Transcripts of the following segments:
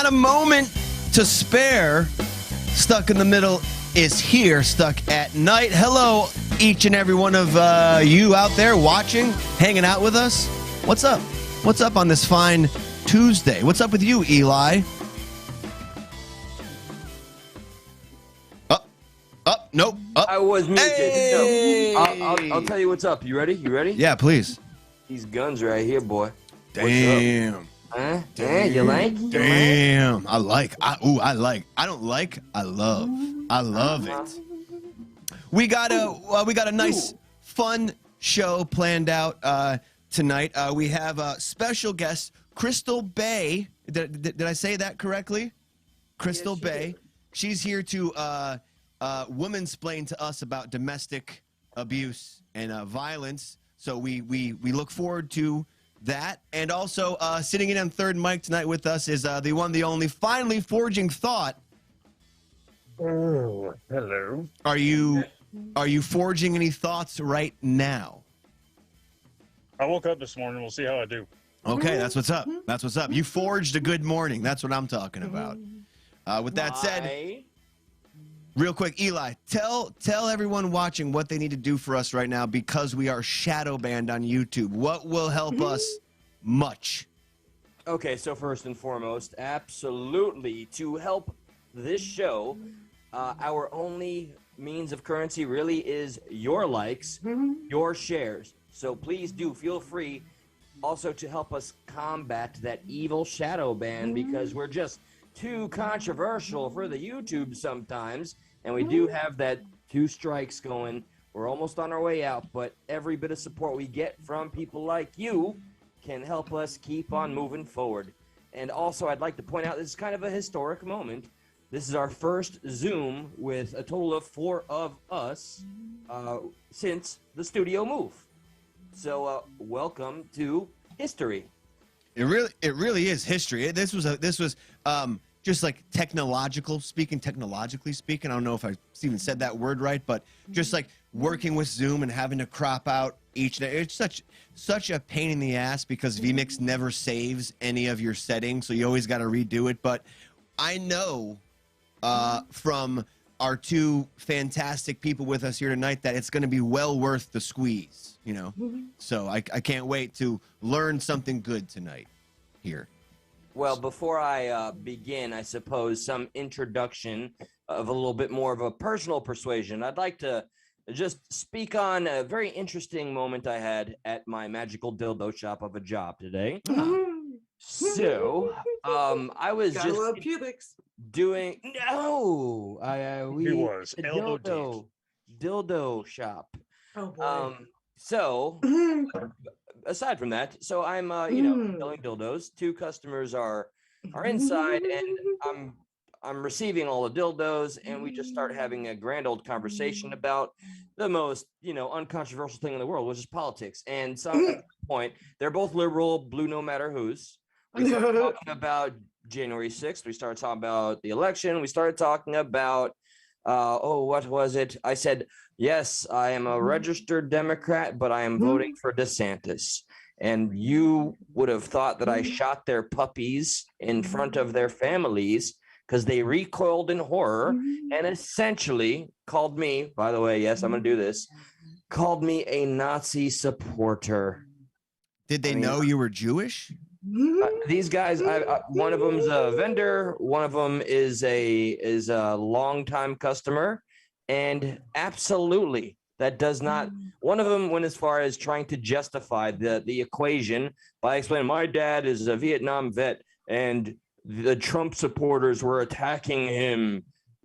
Not a moment to spare. Stuck in the Middle is here, Stuck at Night. Hello, each and every one of you out there watching, hanging out with us. What's up? What's up on this fine Tuesday? What's up with you, Eli? Nope. I was muted. Hey! No. I'll tell you what's up. You ready? Yeah, please. These guns right here, boy. Damn. Huh? Yeah, you like? Damn. I like. I don't like. I love it. We got a nice, fun show planned out tonight. We have a special guest, Crystal Behe. Did I say that correctly? Crystal Behe. She's here to womansplain to us about domestic abuse and violence. So we look forward to that. And also sitting in on third mic tonight with us is the one, the only, finally forging thought. Oh, hello. Are you forging any thoughts right now? I woke up this morning. We'll see how I do. Okay, that's what's up. That's what's up. You forged a good morning. That's what I'm talking about. With that said, real quick, Eli, tell everyone watching what they need to do for us right now because we are shadow banned on YouTube. What will help us much? Okay, so first and foremost, absolutely, to help this show, our only means of currency really is your likes, your shares. So please do feel free also to help us combat that evil shadow ban because we're just too controversial for the YouTube sometimes. And we do have that 2 strikes going. We're almost on our way out, but every bit of support we get from people like you can help us keep on moving forward. And also, I'd like to point out this is kind of a historic moment. This is our first Zoom with a total of 4 of us since the studio move. So welcome to history. It really is history. This was just like technologically speaking. I don't know if I even said that word right, but just like working with Zoom and having to crop out each day. It's such a pain in the ass because vMix never saves any of your settings, so you always got to redo it. But I know from our 2 fantastic people with us here tonight that it's going to be well worth the squeeze, you know. So I can't wait to learn something good tonight here. Well, before I begin, I suppose some introduction of a little bit more of a personal persuasion. I'd like to just speak on a very interesting moment I had at my magical dildo shop of a job today. So, I was Gotta just love pubics. doing He was dildo shop. Oh boy. So aside from that, so I'm selling dildos. 2 customers are inside, and I'm receiving all the dildos, and we just start having a grand old conversation about the most uncontroversial thing in the world, which is politics. And so at this point, they're both liberal, blue no matter who's. We started talking about January 6th. We started talking about the election. We started talking about what was it? I said, yes, I am a registered Democrat, but I am voting for DeSantis. And you would have thought that I shot their puppies in front of their families because they recoiled in horror and essentially called me, by the way, yes, I'm going to do this, called me a Nazi supporter. Did they know you were Jewish? These guys, one of them's a vendor, one of them is a longtime customer, and absolutely that does not. One of them went as far as trying to justify the equation by explaining my dad is a Vietnam vet and the Trump supporters were attacking him,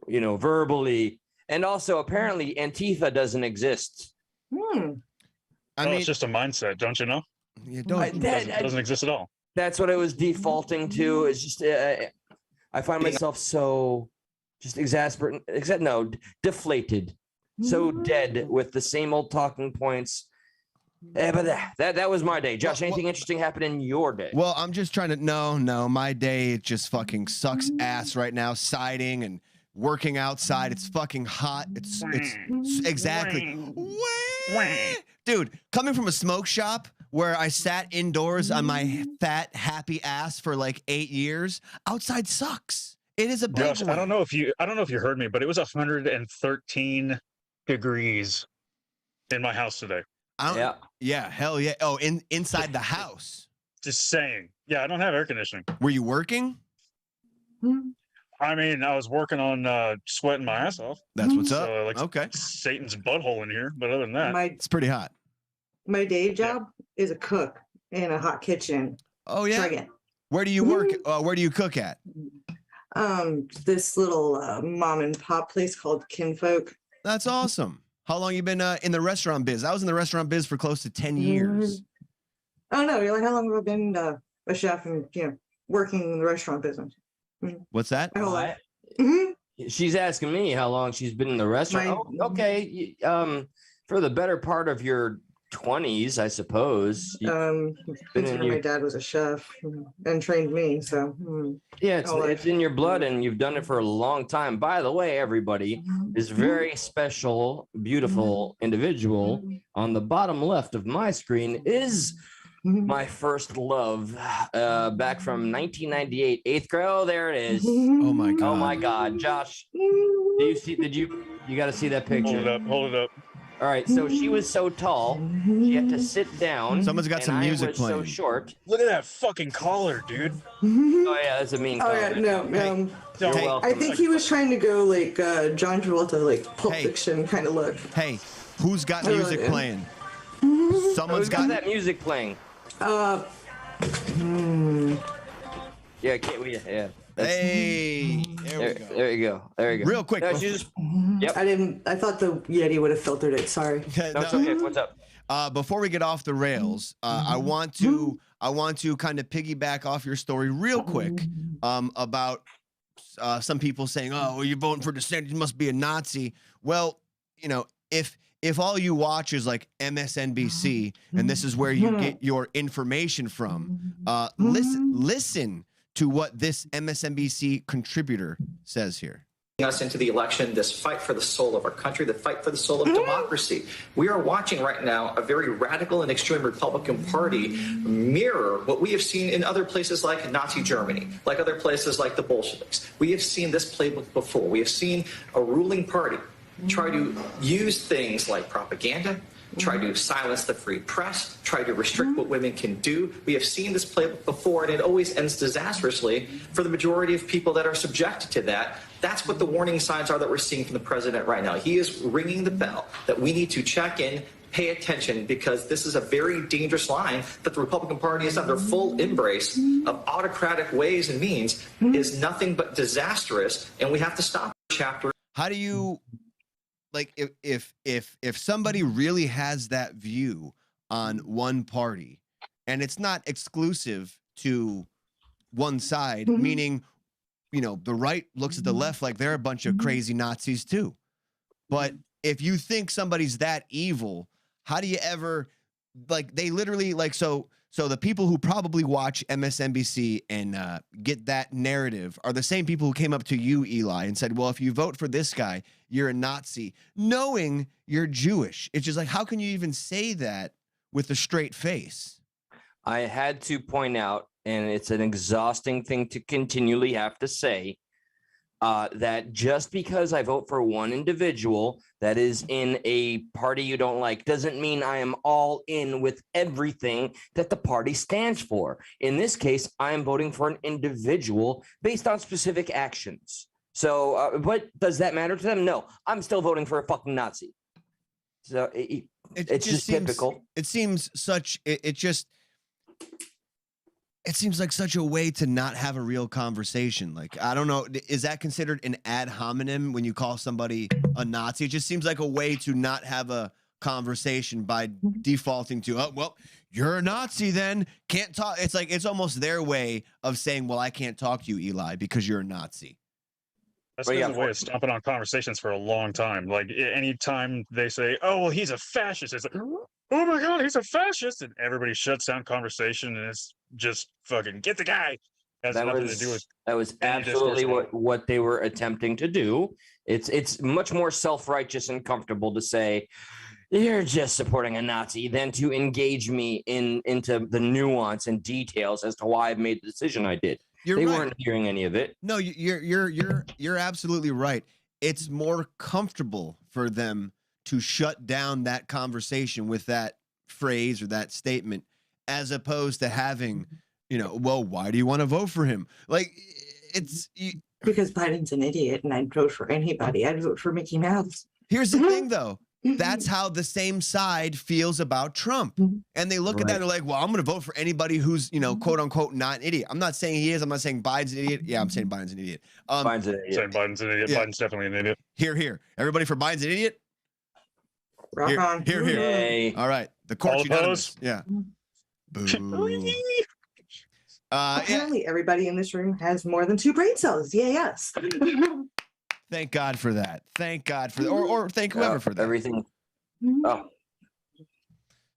verbally, and also apparently Antifa doesn't exist. I mean, it's just a mindset, don't you know? You don't. It doesn't exist at all. That's what I was defaulting to. It's just I find myself so just exasperated, deflated, so dead with the same old talking points. But that was my day. Josh, anything interesting happened in your day? Well, I'm just trying to. No, my day just fucking sucks ass right now. Siding and working outside. It's fucking hot. It's exactly. Dude, coming from a smoke shop where I sat indoors on my fat, happy ass for like 8 years. Outside sucks. It is a big Josh, one. I don't know if you heard me, but it was 113 degrees in my house today. Yeah, hell yeah. Oh, inside the house. Just saying. Yeah, I don't have air conditioning. Were you working? I mean, I was working on sweating my ass off. That's what's up. So, like, Okay. Satan's butthole in here, but other than that, It's pretty hot. My day job is a cook in a hot kitchen. Oh yeah. Try it. Where do you work? Where do you cook at? This little mom and pop place called Kinfolk. That's awesome. How long you been in the restaurant biz? I was in the restaurant biz for close to 10 years. Oh no, you're like, how long have I been a chef and working in the restaurant business? What's that? My whole life. Mhm. She's asking me how long she's been in the restaurant. Okay. For the better part of your 20s, I suppose. My dad was a chef and trained me, so yeah, it's in your blood, and you've done it for a long time. By the way, everybody, this very special, beautiful individual on the bottom left of my screen is my first love, back from 1998, 8th grade. Oh, there it is. Oh my god. Oh my god, Josh. You got to see that picture. Hold it up. All right, so she was so tall, she had to sit down. Someone's got some music playing. I was so short. Look at that fucking collar, dude. Oh yeah, that's a mean collar. Oh yeah, no. You're welcome. I think he was trying to go like John Travolta, like Pulp Fiction kind of look. Hey, who's got music playing? Someone's got that music playing. Yeah, can't we? Yeah. Hey, there we go. There you go. There you go. Real quick. No, Yep. I thought the Yeti would have filtered it. Sorry. No, it's okay. What's up? Before we get off the rails, I want to kind of piggyback off your story real quick about some people saying, "Oh, well, you're voting for DeSantis, you must be a Nazi." Well, if all you watch is like MSNBC and this is where you get your information from, listen to what this MSNBC contributor says here. Us into the election, this fight for the soul of our country, the fight for the soul of democracy. We are watching right now a very radical and extreme Republican Party mirror what we have seen in other places like Nazi Germany, like other places like the Bolsheviks. We have seen this playbook before. We have seen a ruling party try to use things like propaganda, try to silence the free press, try to restrict what women can do. We have seen this playbook before, and it always ends disastrously for the majority of people that are subjected to that. That's what the warning signs are that we're seeing from the president right now. He is ringing the bell that we need to check in, pay attention, because this is a very dangerous line that the Republican Party is on. Their full embrace of autocratic ways and means is nothing but disastrous, and we have to stop chapter. How do you... Like if somebody really has that view on one party, and it's not exclusive to one side, meaning, the right looks at the left like they're a bunch of crazy Nazis too. But if you think somebody's that evil, how do you ever, like, they literally, like, so the people who probably watch MSNBC and get that narrative are the same people who came up to you, Eli, and said, well, if you vote for this guy, you're a Nazi, knowing you're Jewish. It's just like, how can you even say that with a straight face? I had to point out, and it's an exhausting thing to continually have to say, that just because I vote for one individual that is in a party you don't like doesn't mean I am all in with everything that the party stands for. In this case, I am voting for an individual based on specific actions. So, but does that matter to them? No, I'm still voting for a fucking Nazi. So it's just typical. It seems such. It seems like such a way to not have a real conversation. Like, I don't know, is that considered an ad hominem when you call somebody a Nazi? It just seems like a way to not have a conversation by defaulting to, oh, well, you're a Nazi then, can't talk. It's like, it's almost their way of saying, well, I can't talk to you, Eli, because you're a Nazi. That's been a way of stomping on conversations for a long time. Like, anytime they say, oh, well, he's a fascist, it's like, oh my God, he's a fascist. And everybody shuts down conversation, and it's just fucking get the guy. Has nothing to do with that was absolutely what they were attempting to do. It's much more self-righteous and comfortable to say, you're just supporting a Nazi, than to engage me into the nuance and details as to why I made the decision I did. They weren't hearing any of it. No, you're absolutely right. It's more comfortable for them to shut down that conversation with that phrase or that statement, as opposed to having, well, why do you want to vote for him? Like, because Biden's an idiot, and I'd vote for anybody. I'd vote for Mickey Mouse. Here's the thing, though. That's how the same side feels about Trump. And they look at that and they're like, well, I'm going to vote for anybody who's, quote unquote, not an idiot. I'm not saying he is. I'm not saying Biden's an idiot. Yeah, I'm saying Biden's an idiot. Biden's an idiot. Saying Biden's an idiot. Yeah. Biden's definitely an idiot. Here. Everybody for Biden's an idiot? Rock on. Here. Yay. All right. The court's unanimous. Yeah. Boo. Apparently, everybody in this room has more than 2 brain cells. Yeah, yes. Thank God for that. Thank God for that. Or thank whoever for that. Everything. Oh.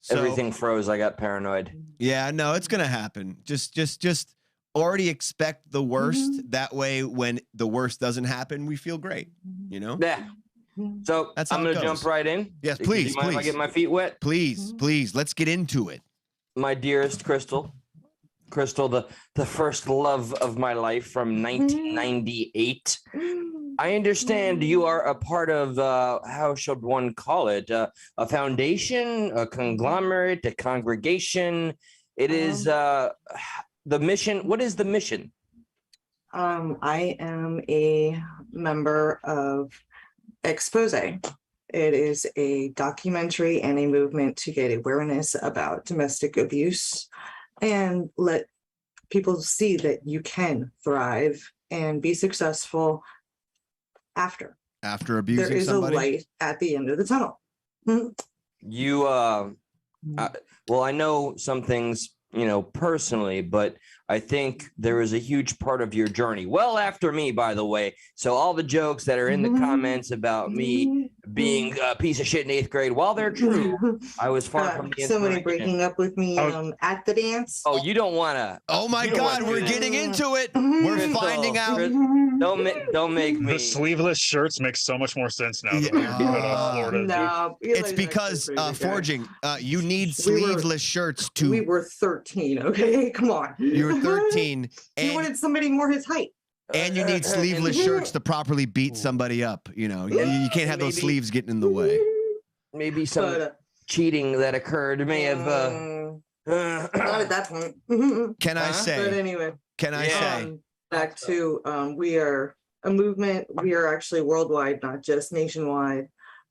So, everything froze. I got paranoid. Yeah, no, it's gonna happen. Just already expect the worst. That way, when the worst doesn't happen, we feel great. Yeah. So I'm gonna jump right in. Yes, please. If I get my feet wet? Please. Let's get into it. My dearest Crystal, the first love of my life from 1998. I understand you are a part of, how should one call it? A foundation, a conglomerate, a congregation. It is the mission. What is the mission? I am a member of Expose. It is a documentary and a movement to get awareness about domestic abuse and let people see that you can thrive and be successful after abusing there is somebody. A light at the end of the tunnel. You well, I know some things personally, but I think there is a huge part of your journey well after me, by the way. So all the jokes that are in the comments about me being a piece of shit in 8th grade, while they're true, I was far from the somebody breaking up with me at the dance. Oh, you don't want to. Oh my God, we're getting into it. We're finding out. Don't make me. The sleeveless shirts make so much more sense now. No, it's because forging. You need sleeveless shirts to. We were 13. Okay, come on. You were 13. And you wanted somebody more his height. And you need sleeveless shirts to properly beat somebody up. You can't have those sleeves getting in the way. Maybe some cheating that occurred may have. Not at that point. Can I say? But anyway. Can I say? Back to we are a movement. We are actually worldwide, not just nationwide.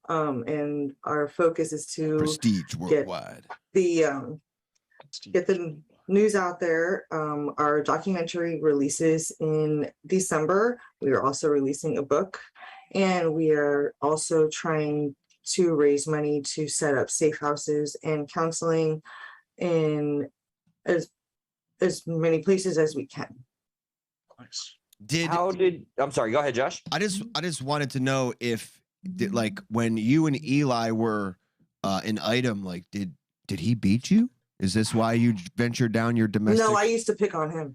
And our focus is to prestige worldwide. Get the news out there. Our documentary releases in December. We are also releasing a book, and we are also trying to raise money to set up safe houses and counseling in as many places as we can. Nice. I'm sorry, go ahead, Josh. I just wanted to know if like when you and Eli were an item, like did he beat you? Is this why you ventured down your domestic? No, I used to pick on him.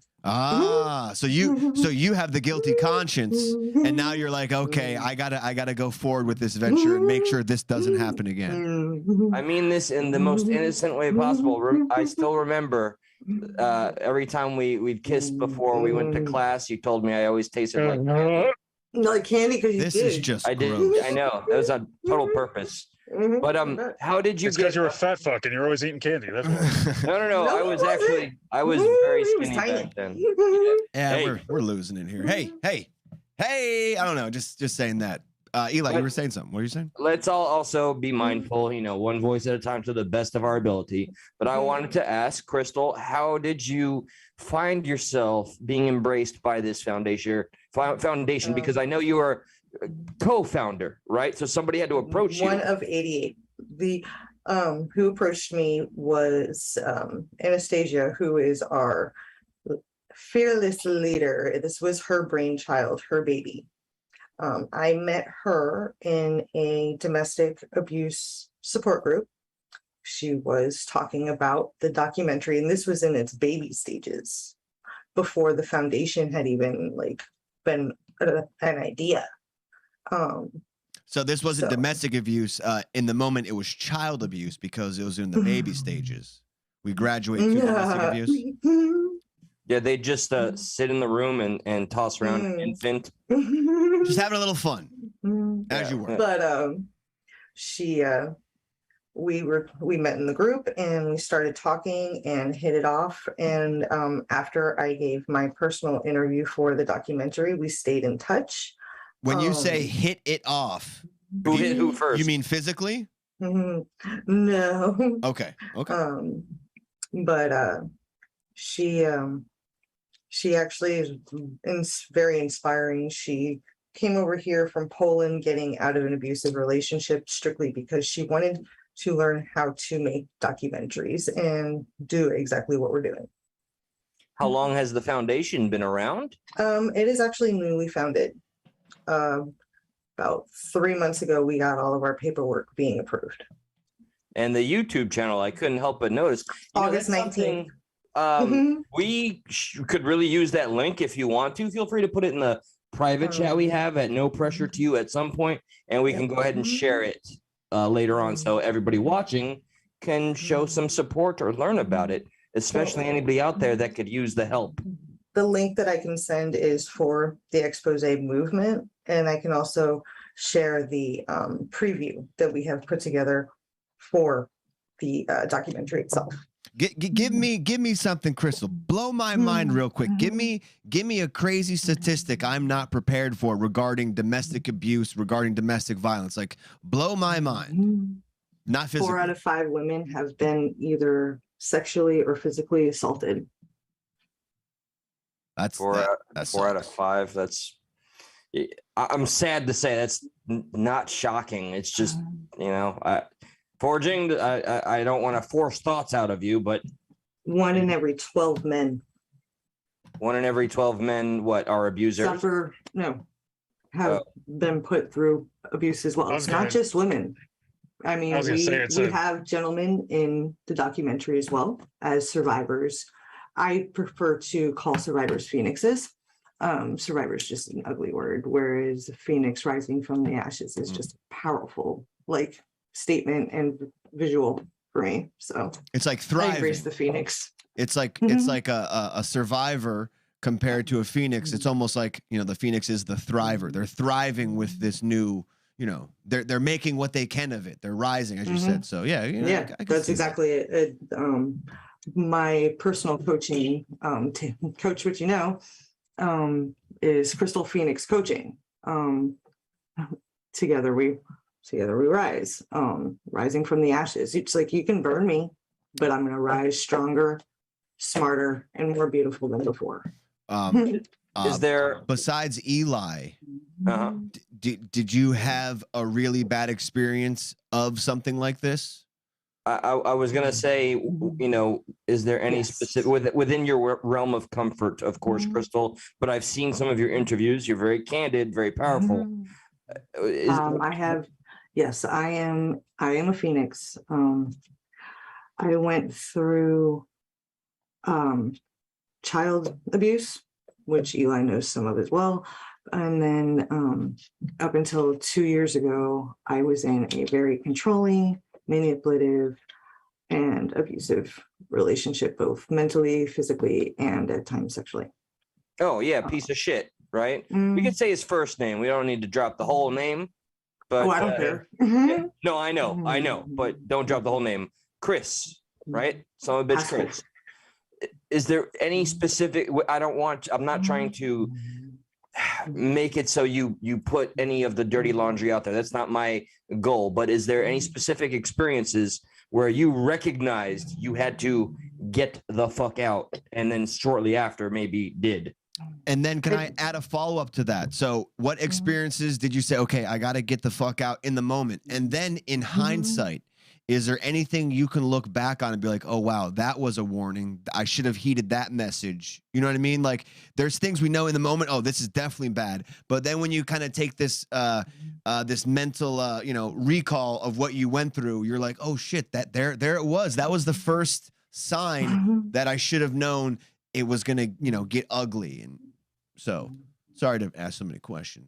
So you have the guilty conscience, and now you're like, okay, I gotta go forward with this venture and make sure this doesn't happen again. I mean this in the most innocent way possible. I still remember every time we'd kissed before we went to class, you told me I always tasted like candy. Like candy because you this did. Is just I did. gross. I know that was on total purpose. But how did you it's because you're a fat fuck and you're always eating candy. That's why. No. I was very skinny back then. Yeah, hey. we're losing it here. Hey. I don't know. Just saying that. Eli, you were saying something. What are you saying? Let's all also be mindful, one voice at a time to the best of our ability. But I wanted to ask Crystal, how did you find yourself being embraced by this foundation? Because I know you are co-founder, right? So somebody had to approach you. One of 88. The who approached me was Anastasia, who is our fearless leader. This was her brainchild, her baby. I met her in a domestic abuse support group. She was talking about the documentary, and this was in its baby stages before the foundation had even been an idea. So this wasn't So- domestic abuse. In the moment, it was child abuse because it was in the baby stages. We graduate to domestic abuse. Yeah, they just sit in the room and toss around an infant. Just having a little fun, as you were. But she we met in the group and we started talking and hit it off. And after I gave my personal interview for the documentary, we stayed in touch. When you say hit it off, Who hit who first? you mean physically? No. Okay. Okay. But she actually is very inspiring. She came over here from Poland, getting out of an abusive relationship strictly because she wanted to learn how to make documentaries and do exactly what we're doing. How long has the foundation been around? It is actually newly founded. About 3 months ago, we got all of our paperwork being approved. And the YouTube channel, I couldn't help but notice. August that's something, 19th. We could really use that link if you want to. Feel free to put it in the private chat we have at no pressure to you at some point, and we can go ahead and share it later on so everybody watching can show some support or learn about it, especially anybody out there that could use the help. The link that I can send is for the expose movement, and I can also share the preview that we have put together for the documentary itself. Give me something, Crystal. Blow my mind real quick. Give me a crazy statistic I'm not prepared for regarding domestic abuse, regarding domestic violence. Like, blow my mind. Not physically. 4 out of 5 women have been either sexually or physically assaulted. That's 4 out of 5. That's. I'm sad to say that's not shocking. It's just forging. I don't want to force thoughts out of you, but 1 in every 12 men. 1 in every 12 men, what, are abusers? Have been put through abuse as well. It's not just women. I mean, we have gentlemen in the documentary as well as survivors. I prefer to call survivors phoenixes. Survivors just an ugly word, whereas phoenix rising from the ashes is just a powerful statement and visual for me. So it's like thriving. I embrace the phoenix. It's like it's like a survivor compared to a phoenix. It's almost like, the phoenix is the thriver. They're thriving with this new, they're making what they can of it. They're rising, as you said. So yeah, that's exactly it. My personal coaching, coach what you know, is Crystal Phoenix Coaching. Together we rise, rising from the ashes. It's like, you can burn me, but I'm going to rise stronger, smarter, and more beautiful than before. Is there, besides Eli, did you have a really bad experience of something like this? I was going to say, is there any specific within your realm of comfort, of course, Crystal, but I've seen some of your interviews. You're very candid, very powerful. Yes, I am a phoenix. I went through child abuse, which Eli knows some of as well. And then up until 2 years ago, I was in a very controlling, manipulative, and abusive relationship, both mentally, physically, and at times sexually. Oh, yeah, piece of shit, right? We could say his first name. We don't need to drop the whole name. But, I don't care. No, I know, but don't drop the whole name. Chris, right? Son of a bitch, Chris. Is there any specific? I'm not trying to make it so you put any of the dirty laundry out there. That's not my goal. But is there any specific experiences where you recognized you had to get the fuck out, and then shortly after maybe did? And then can I add a follow-up to that? So what experiences did you say, okay, I got to get the fuck out in the moment? And then in hindsight, is there anything you can look back on and be like, oh, wow, that was a warning. I should have heeded that message. You know what I mean? Like, there's things we know in the moment, oh, this is definitely bad. But then when you kind of take this this mental, recall of what you went through, you're like, oh, shit, that there it was. That was the first sign that I should have known it was going to, get ugly. And so sorry to ask so many questions.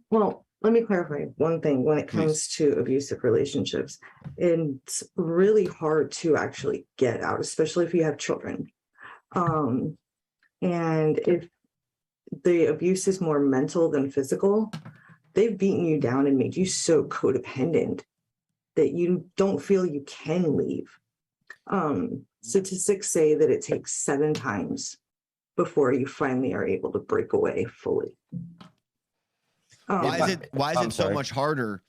Well, let me clarify one thing when it comes to abusive relationships. It's really hard to actually get out, especially if you have children. And if the abuse is more mental than physical, they've beaten you down and made you so codependent that you don't feel you can leave. Statistics say that it takes 7 times before you finally are able to break away fully. Why is it so much harder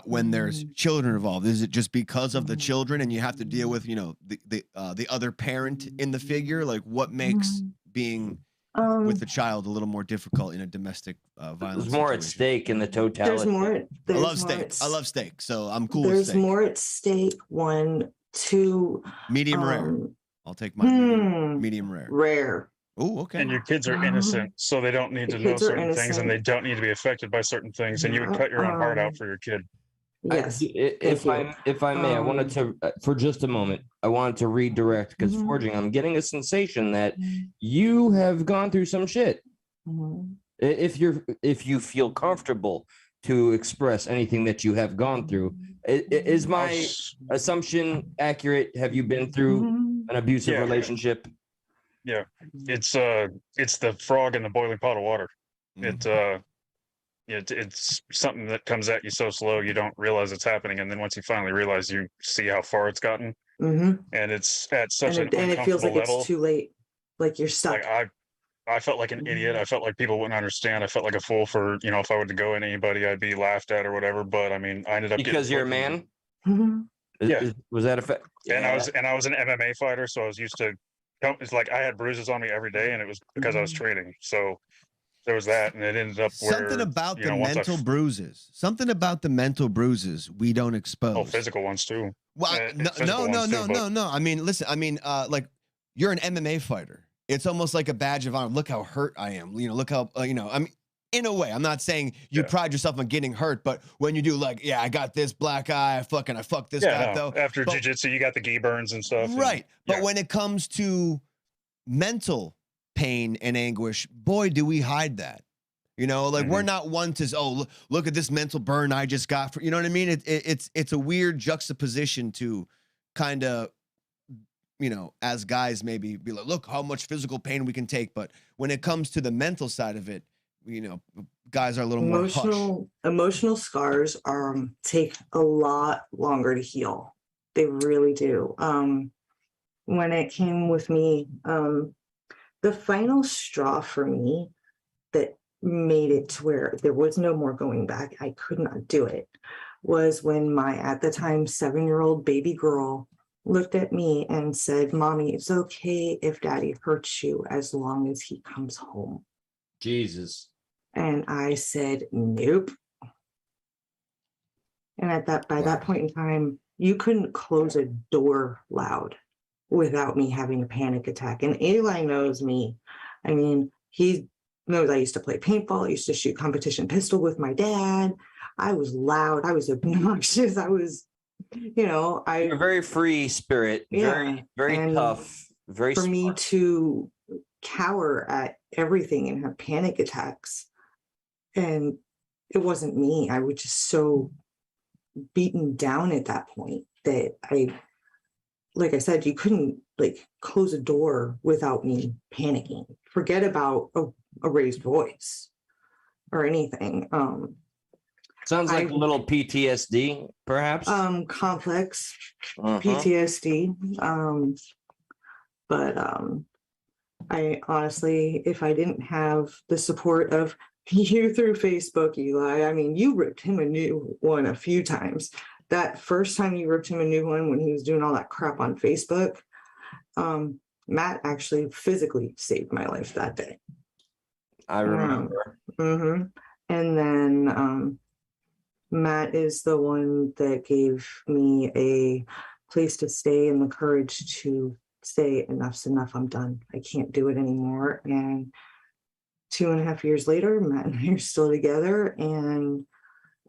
when there's children involved? Is it just because of the children and you have to deal with, you know, the other parent in the figure? Like, what makes being with the child a little more difficult in a domestic violence? There's more at stake in the totality. I love steak. I love steak, so I'm cool with steak. There's more at stake. 1, 2. Medium rare. I'll take my medium rare. Rare. Oh, okay. And your kids are innocent, so they don't need to know certain things, and they don't need to be affected by certain things. And you would cut your own heart out for your kid. Yes. If I may, I wanted to, for just a moment, I wanted to redirect, because Forging, I'm getting a sensation that you have gone through some shit. If you feel comfortable to express anything that you have gone through, is my assumption accurate? Have you been through an abusive relationship? Yeah, it's the frog in the boiling pot of water. It's something that comes at you so slow you don't realize it's happening, and then once you finally realize, you see how far it's gotten, and it's at such an uncomfortable it feels like level. It's too late, like you're stuck. Like I felt like an idiot. I felt like people wouldn't understand. I felt like a fool for, you know, if I were to go at anybody, I'd be laughed at or whatever. But I mean, I ended up because you're a man. Was that a fact? And I was an MMA fighter, so I was used to. It's like I had bruises on me every day, and it was because I was training. So there was that, and it ended up where something about the mental bruises. Something about the mental bruises we don't expose. Oh, physical ones too. Well, no. I mean, listen. I mean, like, you're an MMA fighter. It's almost like a badge of honor. Look how hurt I am. You know, look how you know. I mean, in a way, I'm not saying you pride yourself on getting hurt, but when you do, like, I got this black eye. I fucked this guy though. After jiu-jitsu, you got the gi burns and stuff. Right. But when it comes to mental pain and anguish, boy, do we hide that. You know, like, we're not one to, look at this mental burn I just got. You know what I mean? It's a weird juxtaposition to kind of, you know, as guys maybe be like, look how much physical pain we can take. But when it comes to the mental side of it, you know, guys are a little more hush. Emotional scars take a lot longer to heal. They really do. When it came with me, the final straw for me that made it to where there was no more going back, I could not do it, was when my, at the time, 7-year-old baby girl looked at me and said, "Mommy, it's okay if Daddy hurts you as long as he comes home." Jesus. And I said, nope. And by that point in time, you couldn't close a door loud without me having a panic attack. And Eli knows me. I mean, he knows I used to play paintball. I used to shoot competition pistol with my dad. I was loud. I was obnoxious. I was, you know, You're a very free spirit. Very, very tough. Very for smart. me to cower at everything and have panic attacks. And it wasn't me. I was just so beaten down at that point that like I said, you couldn't like close a door without me panicking. Forget about a raised voice or anything. Sounds like a little PTSD, perhaps. Complex PTSD. But I honestly, if I didn't have the support of you through Facebook, Eli, I mean, you ripped him a new one a few times. That first time you ripped him a new one when he was doing all that crap on Facebook, Matt actually physically saved my life that day. I remember. And then Matt is the one that gave me a place to stay and the courage to say, enough's enough, I'm done. I can't do it anymore. And 2.5 years later, Matt and I are still together and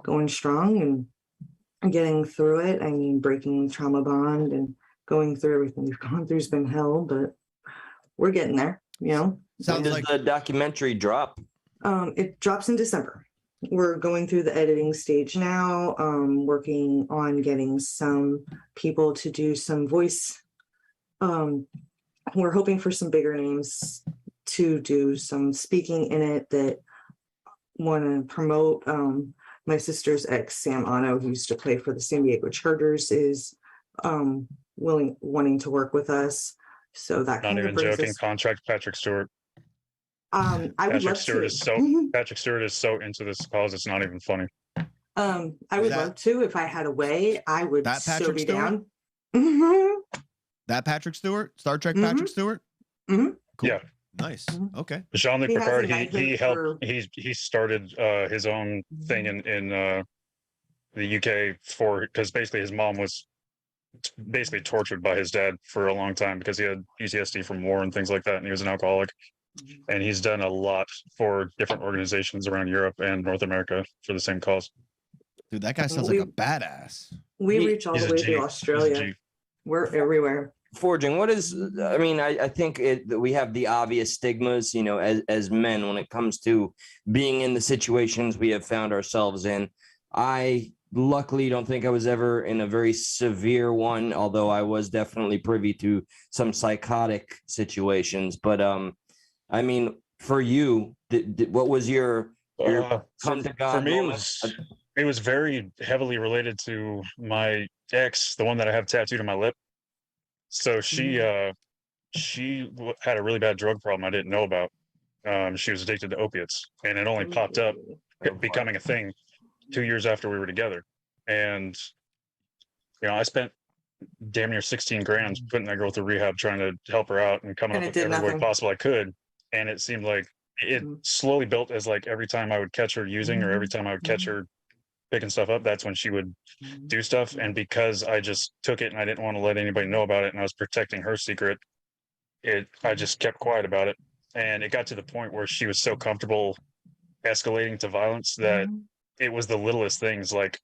going strong and getting through it. I mean, breaking the trauma bond and going through everything we've gone through has been hell, but we're getting there, you know? When does the documentary drop? It drops in December. we're going through the editing stage now, working on getting some people to do some voice. We're hoping for some bigger names to do some speaking in it that want to promote. My sister's ex, Sam Ano, who used to play for the San Diego Chargers, is wanting to work with us. So that Not kind even of brings joking. us. Contract Patrick Stewart. I would Patrick love Stewart to. is so Patrick Stewart is so into this cause. It's not even funny. I would love to if I had a way. I would That so Patrick be Stewart? down. That Patrick Stewart, Star Trek Patrick Stewart. Mhm. Cool. Yeah. Nice. Okay. Jean-Luc He has Picard. a He magnet helped. for- He started his own thing in the UK because basically his mom was basically tortured by his dad for a long time because he had PTSD from war and things like that, and he was an alcoholic. And he's done a lot for different organizations around Europe and North America for the same cause. Dude, that guy sounds like a badass. We He- reach all He's the a way G. to He's a Australia. G. We're everywhere. Forging, what is, I mean, I think that we have the obvious stigmas, you know, as men when it comes to being in the situations we have found ourselves in. I luckily don't think I was ever in a very severe one, although I was definitely privy to some psychotic situations. But I mean, for you, what was your come to God for me, moment? it was very heavily related to my ex, the one that I have tattooed on my lip. So she had a really bad drug problem I didn't know about. She was addicted to opiates, and it only popped up becoming a thing 2 years after we were together. And I spent damn near 16 grand putting that girl through rehab, trying to help her out and coming And up it with did every way nothing. possible I could. And it seemed like it slowly built as like every time I would catch her using, or every time I would catch her picking stuff up, that's when she would do stuff. And because I just took it and I didn't want to let anybody know about it, and I was protecting her secret, I just kept quiet about it. And it got to the point where she was so comfortable escalating to violence that it was the littlest things. Like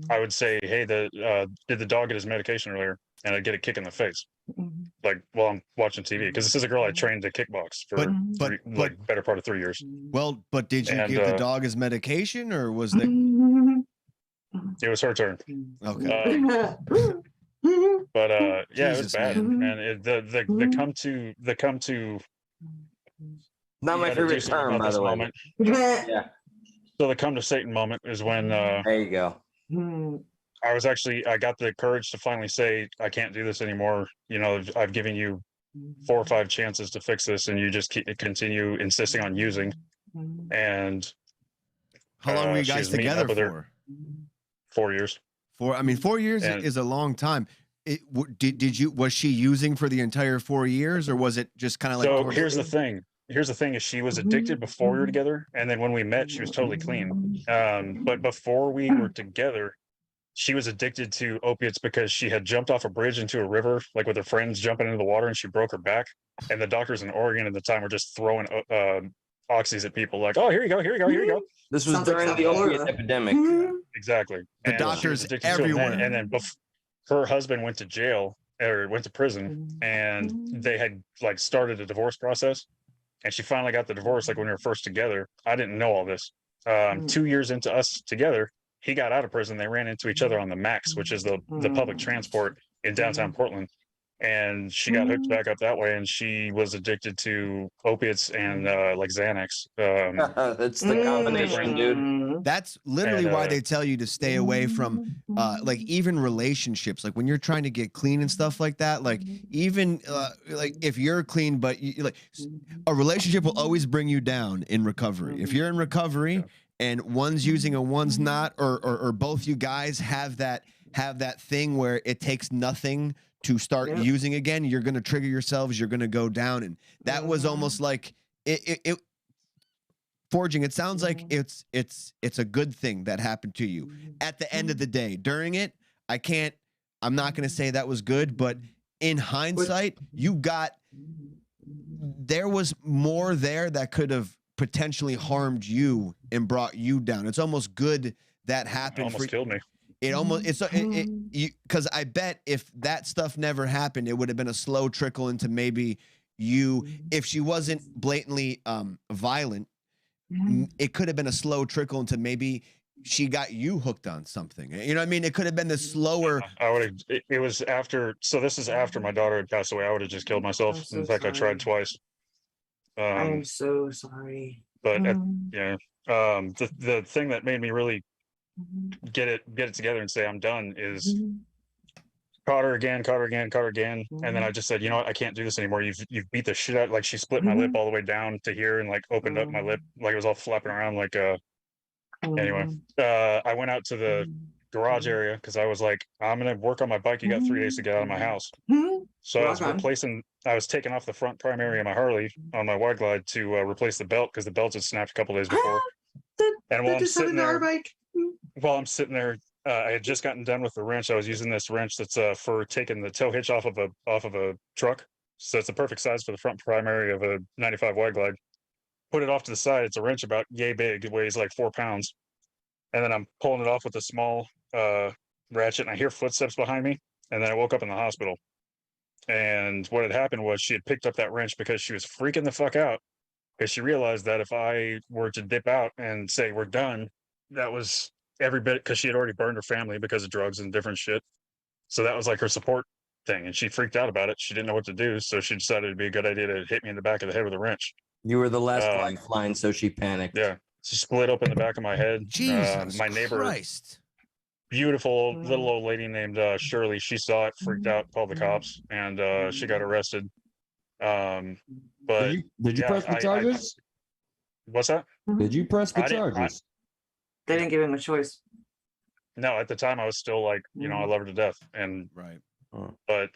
I would say, hey, did the dog get his medication earlier? And I'd get a kick in the face, like while I'm watching TV. Because this is a girl I trained to kickbox for like better part of 3 years. Well, but did you give the dog his medication, or was the? It was her turn. Okay. But yeah, it Jesus, was bad, man. The come to Not my you gotta do favorite something term, about by this the way. moment. Yeah, So the come to Satan moment is when there you go. I got the courage to finally say, I can't do this anymore. I've given you 4 or 5 chances to fix this, and you just continue insisting on using. And How long were you she guys was meeting together up with her. for? 4 years. 4 years And- is a long time. Was she using for the entire 4 years, or was it just kind of like? So here's the thing. Is she was addicted before we were together, and then when we met, she was totally clean. But before we were together, she was addicted to opiates because she had jumped off a bridge into a river, like with her friends jumping into the water, and she broke her back. And the doctors in Oregon at the time were just throwing oxys at people, like, "Oh, here you go, here you go, here you go." This was Sounds like during South the opiate Florida. epidemic. Exactly. The And she was doctors addicted to it. everywhere. And then her husband went to jail, or went to prison, and they had like started a divorce process. And she finally got the divorce like when we were first together. I didn't know all this. 2 years into us together, he got out of prison. They ran into each other on the Max, which is the public transport in downtown Portland. And she got hooked back up that way, and she was addicted to opiates and like Xanax. That's the combination, dude. That's literally And, why they tell you to stay away from like even relationships, like when you're trying to get clean and stuff like that. Like even like if you're clean, but like a relationship will always bring you down in recovery. If you're in recovery and one's using and one's not, or both you guys have that thing where it takes nothing to start using again, you're going to trigger yourselves, you're going to go down. And that was almost like it Forging, it sounds like it's a good thing that happened to you. At the end of the day, during it, I'm not going to say that was good, but in hindsight, there was more there that could have potentially harmed you and brought you down. It's almost good that happened. Almost killed me. It almost because I bet if that stuff never happened, it would have been a slow trickle into maybe you. If she wasn't blatantly violent, it could have been a slow trickle into maybe she got you hooked on something. You know what I mean? It could have been the slower. I would have. It was after. So this is after my daughter had passed away. I would have just killed myself. I'm so In fact, I tried sorry. twice. I am so sorry. But yeah, the thing that made me really get it together and say I'm done is caught her again, and then I just said, you know what, I can't do this anymore. You've beat the shit out. Like she split my lip all the way down to here and like opened up my lip, like it was all flapping around. Like anyway, I went out to the garage area because I was like, I'm gonna work on my bike. You got 3 days to get out of my house. So I was taking off the front primary of my Harley on my wide glide to replace the belt because the belt had snapped a couple days before. And while I'm sitting there, I'm sitting there, I had just gotten done with the wrench. I was using this wrench that's for taking the tow hitch off of a truck. So it's the perfect size for the front primary of a 95 wide glide. Put it off to the side. It's a wrench about yay big. It weighs like 4 pounds. And then I'm pulling it off with a small ratchet, and I hear footsteps behind me. And then I woke up in the hospital. And what had happened was she had picked up that wrench because she was freaking the fuck out because she realized that if I were to dip out and say we're done, that was every bit because she had already burned her family because of drugs and different shit. So that was like her support thing, and she freaked out about it. She didn't know what to do, so she decided it'd be a good idea to hit me in the back of the head with a wrench. You were the last lifeline, so she panicked. Yeah, she split open the back of my head. Jesus my neighbor, Christ. beautiful little old lady named Shirley, she saw it, freaked out, called the cops, and she got arrested. But did you press the charges? What's that? Did you press the charges? They didn't give him a choice. No, at the time I was still like, you know, I love her to death, and Right. But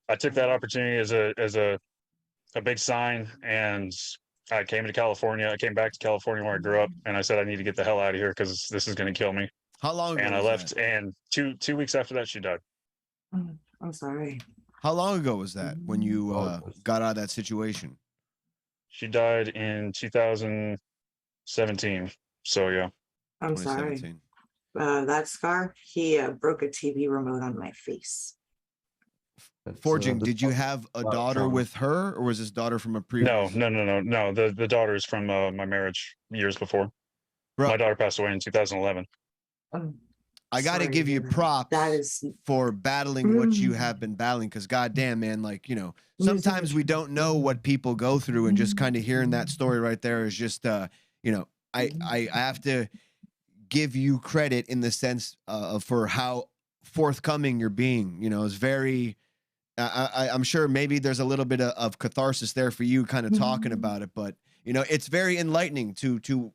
I took that opportunity as a big sign, and I came to California. I came back to California where I grew up, and I said I need to get the hell out of here because this is going to kill me. How long ago? And I left, and two weeks after that, she died. I'm sorry. How long ago was that when you got out of that situation? She died in 2017. So yeah. I'm sorry. That scar, he broke a TV remote on my face. Forging, did you have a daughter with her, or was this daughter from a previous? No. The daughter is from my marriage years before. Bro, my daughter passed away in 2011. I got to give you props for battling what you have been battling, because goddamn, man, like, you know, sometimes we don't know what people go through, and just kind of hearing that story right there is just, you know, I have to give you credit in the sense for how forthcoming you're being. You know, it's very. I'm sure maybe there's a little bit of catharsis there for you, kind of talking about it, but you know, it's very enlightening to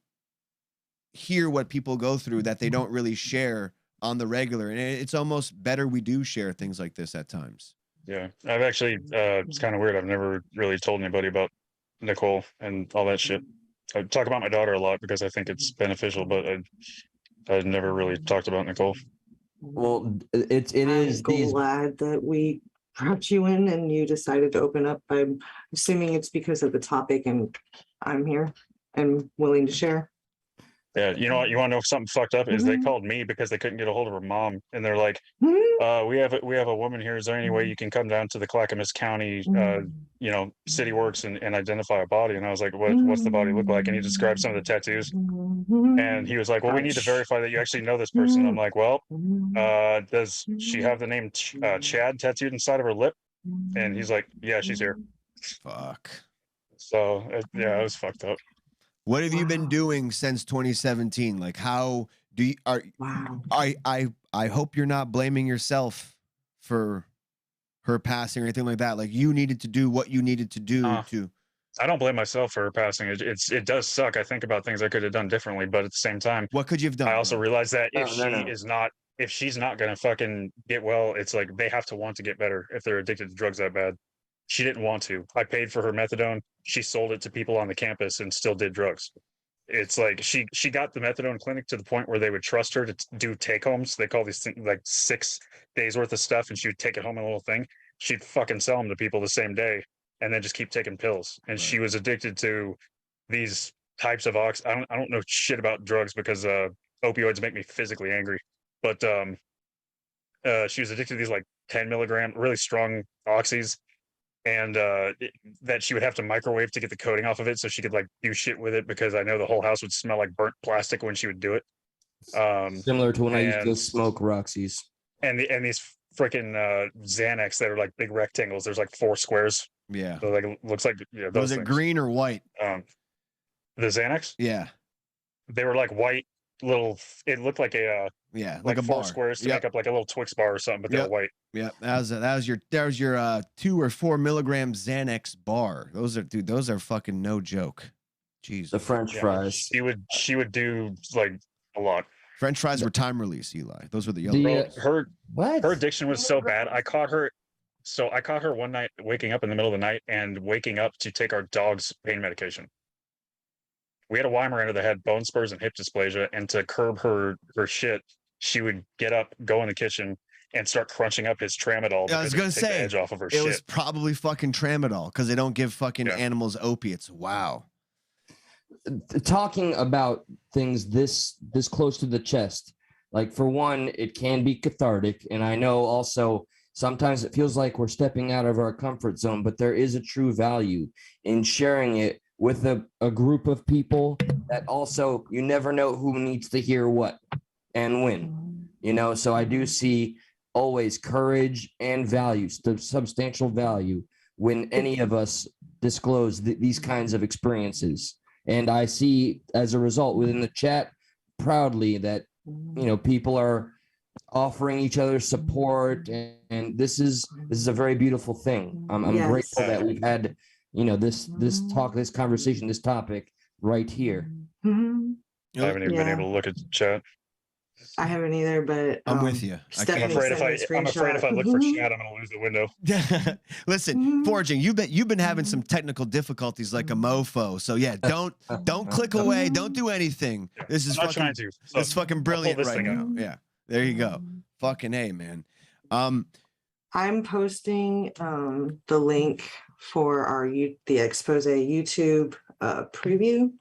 hear what people go through that they don't really share on the regular, and it's almost better we do share things like this at times. Yeah, I've actually it's kind of weird. I've never really told anybody about Nicole and all that shit. I talk about my daughter a lot because I think it's beneficial, but I've never really talked about Nicole. Well, it is glad that we brought you in and you decided to open up. I'm assuming it's because of the topic, and I'm here and willing to share. Yeah, you know what? You want to know something fucked up is they called me because they couldn't get a hold of her mom, and they're like, "We have a woman here. Is there any way you can come down to the Clackamas County, you know, City Works and identify a body?" And I was like, "What's the body look like?" And he described some of the tattoos, and he was like, "Well, we need to verify that you actually know this person." I'm like, "Well, does she have the name Chad tattooed inside of her lip?" And he's like, "Yeah, she's here." Fuck. So yeah, it was fucked up. What have you been doing since 2017? Like, how do you I hope you're not blaming yourself for her passing or anything like that. Like, you needed to do what you needed to do to. I don't blame myself for her passing. It does suck. I think about things I could have done differently, but at the same time, what could you have done? I also realize that if she's not gonna fucking get well, it's like they have to want to get better if they're addicted to drugs that bad. She didn't want to. I paid for her methadone. She sold it to people on the campus and still did drugs. It's like she got the methadone clinic to the point where they would trust her to do take homes. They call these things like 6 days worth of stuff, and she would take it home in a little thing. She'd fucking sell them to people the same day and then just keep taking pills. And she was addicted to these types of I don't know shit about drugs because opioids make me physically angry. But she was addicted to these like 10 milligram really strong oxys. and that she would have to microwave to get the coating off of it so she could like do shit with it, because I know the whole house would smell like burnt plastic when she would do it. Similar to when I used to smoke Roxy's. And these freaking Xanax that are like big rectangles. There's like 4 squares. Yeah. So like it looks like Was it green or white? The Xanax? Yeah. They were like white little. It looked like a like a 4 bar. squares to make up like a little Twix bar or something, but they were white. Yeah, that was your 2 or 4 milligram Xanax bar. Those are fucking no joke. Jesus. The French fries. She would do like a lot. French fries were time release, Eli. Those were the yellow. Her addiction was so bad. I caught her one night waking up in the middle of the night and waking up to take our dog's pain medication. We had a Weimaraner that had bone spurs and hip dysplasia, and to curb her shit, she would get up, go in the kitchen, and start crunching up his tramadol. I was gonna say, the edge off of her it was probably fucking tramadol, because they don't give fucking animals opiates. Wow. Talking about things this close to the chest, like for one, it can be cathartic, and I know also sometimes it feels like we're stepping out of our comfort zone, but there is a true value in sharing it with a group of people that also, you never know who needs to hear what and when, you know. So I do see always courage and value, substantial value, when any of us disclose these kinds of experiences. And I see, as a result, within the chat proudly that, you know, people are offering each other support, and this is a very beautiful thing. I'm grateful that we've had, you know, this talk, this conversation, this topic right here. I haven't even been able to look at the chat. I haven't either, but I'm with you. I'm afraid if I look for chat, I'm gonna lose the window. Listen, Forging, you've been having some technical difficulties like a mofo. So yeah, don't click away. Don't do anything. Yeah, this is fucking this fucking brilliant right now. Yeah, there you go. Fucking A, man. I'm posting the link for the expose YouTube preview.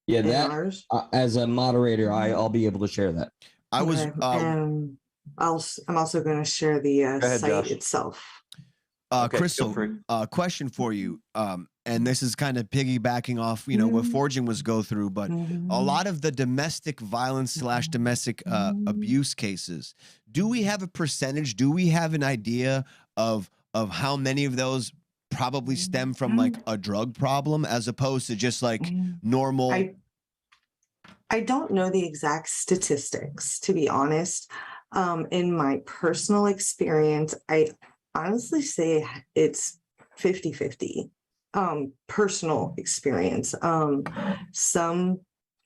Yeah, that as a moderator, I'll be able to share that. I'm also going to share the site itself. Crystal, question for you. And this is kind of piggybacking off, you know, what Forging was go through, but a lot of the domestic violence / domestic abuse cases, do we have a percentage? Do we have an idea of how many of those probably stem from like a drug problem as opposed to just like normal? I don't know the exact statistics, to be honest. In my personal experience, I honestly say it's 50-50. Personal experience. Some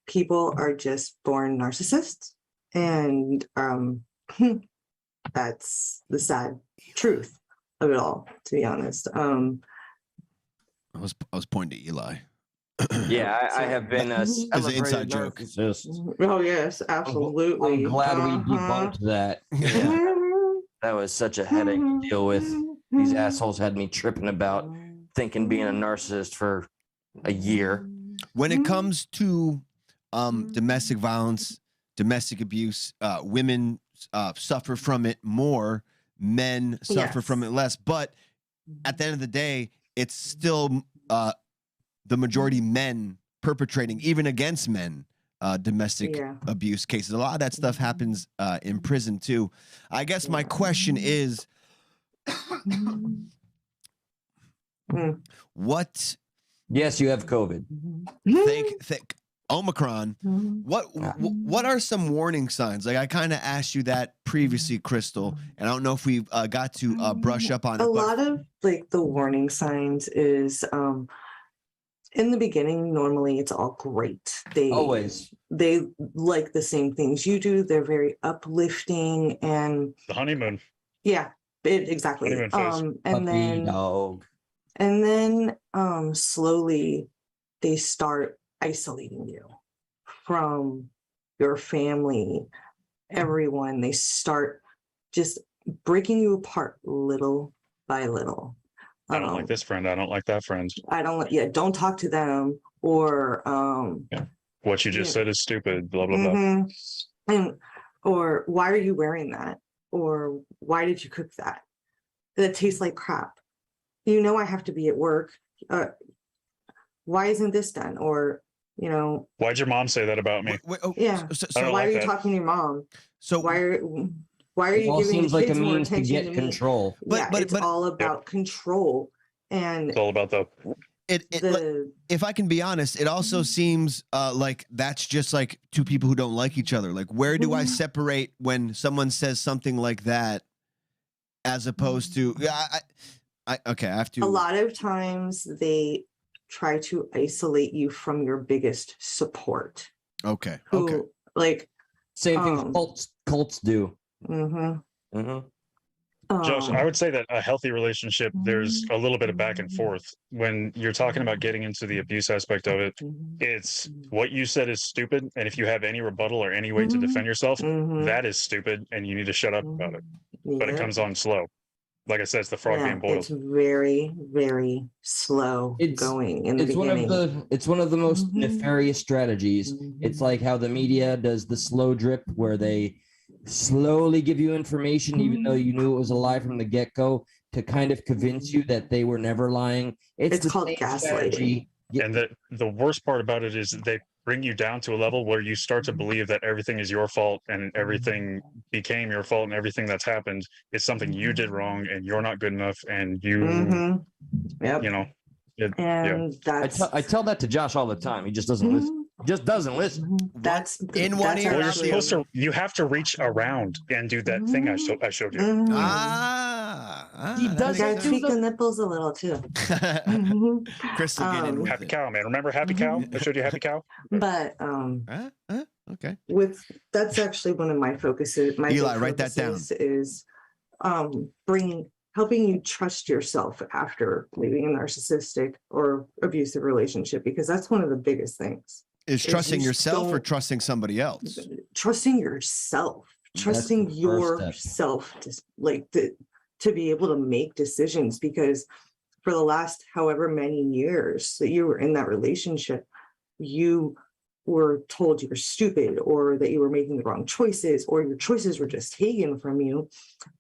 people are just born narcissists, and that's the sad truth of it all, to be honest. I was pointing to Eli. Yeah, I have been a an inside joke. Oh yes, absolutely. I'm glad we debunked that. Yeah. That was such a headache to deal with. These assholes had me tripping about thinking being a narcissist for a year. When it comes to domestic violence, domestic abuse, women suffer from it more, men suffer from it less. But at the end of the day, it's still the majority men perpetrating, even against men, domestic abuse cases. A lot of that stuff happens in prison too. I guess my question is, what? Yes, you have COVID. Think Omicron. What are some warning signs? Like I kind of asked you that previously, Crystal, and I don't know if we got to brush up on it. A lot of like the warning signs is in the beginning, normally it's all great. They like the same things you do. They're very uplifting and the honeymoon. Yeah, exactly. And then slowly they start isolating you from your family, everyone. They start just breaking you apart little by little. I don't like this friend. I don't like that friend. Don't talk to them, or what you just said is stupid, blah blah blah. Or why are you wearing that? Or why did you cook that? That tastes like crap. you know, I have to be at work. Why isn't this done? Or, you know, Why'd your mom say that about me? yeah. So why are you talking to your mom? So why are It you all giving seems the like a kids more means to attention get to me? control. Yeah, it's all about control. And It's all about the if I can be honest, it also seems like that's just like two people who don't like each other. Like, where do I separate when someone says something like that, as opposed to I have to. A lot of times they try to isolate you from your biggest support. Okay. Who, like, same thing cults do. Josh, I would say that a healthy relationship, there's a little bit of back and forth. When you're talking about getting into the abuse aspect of it, it's what you said is stupid. And if you have any rebuttal or any way to defend yourself, that is stupid and you need to shut up about it. But it comes on slow. Like I said, it's the frog being boiled. It's very, very slow going in the beginning. It's one of the most nefarious strategies. It's like how the media does the slow drip, where they slowly give you information even though you knew it was a lie from the get-go, to kind of convince you that they were never lying. It's called gaslighting. And the worst part about it is they bring you down to a level where you start to believe that everything is your fault and everything became your fault and everything that's happened is something you did wrong and you're not good enough and you you know I tell that to Josh all the time. He just doesn't listen. Just doesn't listen. That's in one ear. Well, you're supposed to. You have to reach around and do that thing I showed you. He does. You gotta tweak the nipples a little too. Crystal, get in with Happy Cow, man. Remember Happy Cow? I showed you Happy Cow. But okay. That's actually one of my focuses. My Eli, write that down. Is helping you trust yourself after leaving a narcissistic or abusive relationship, because that's one of the biggest things. Is trusting yourself or trusting somebody else? Trusting yourself, trusting yourself to be able to make decisions, because for the last however many years that you were in that relationship, you were told you were stupid or that you were making the wrong choices, or your choices were just taken from you.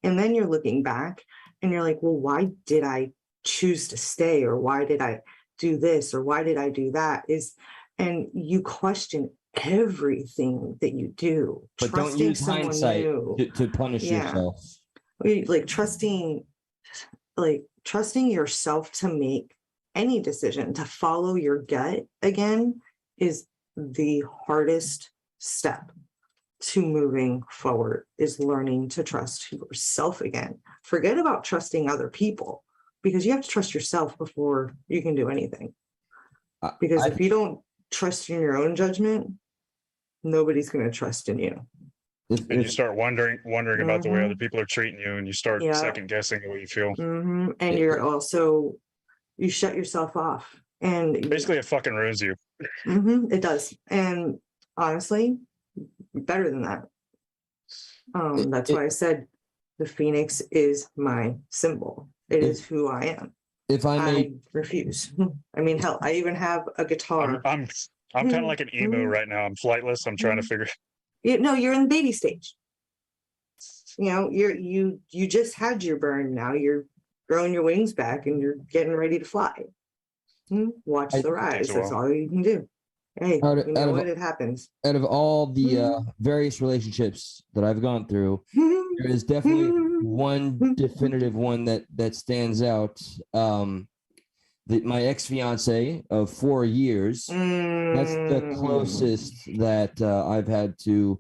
And then you're looking back and you're like, well, why did I choose to stay? Or why did I do this? Or why did I do that? And you question everything that you do. But don't use hindsight to punish yourself. Like trusting yourself to make any decision, to follow your gut again, is the hardest step to moving forward, is learning to trust yourself again. Forget about trusting other people, because you have to trust yourself before you can do anything. Because if you don't trust in your own judgment, nobody's going to trust in you. And you start wondering about the way other people are treating you, and you start second guessing the way you feel. And you're also, you shut yourself off, and basically it fucking ruins you. It does. And honestly, better than that. That's why I said the Phoenix is my symbol. It is who I am. If I refuse. I mean, hell, I even have a guitar. I'm kind of like an emu right now. I'm flightless. I'm trying to figure. No, you're in the baby stage. You know, you just had your burn. Now you're growing your wings back and you're getting ready to fly. Watch the rise. That's all you can do. Hey, you know what? It happens. Out of all the various relationships that I've gone through, there is definitely one definitive one that stands out. My ex-fiance of 4 years, that's the closest that I've had to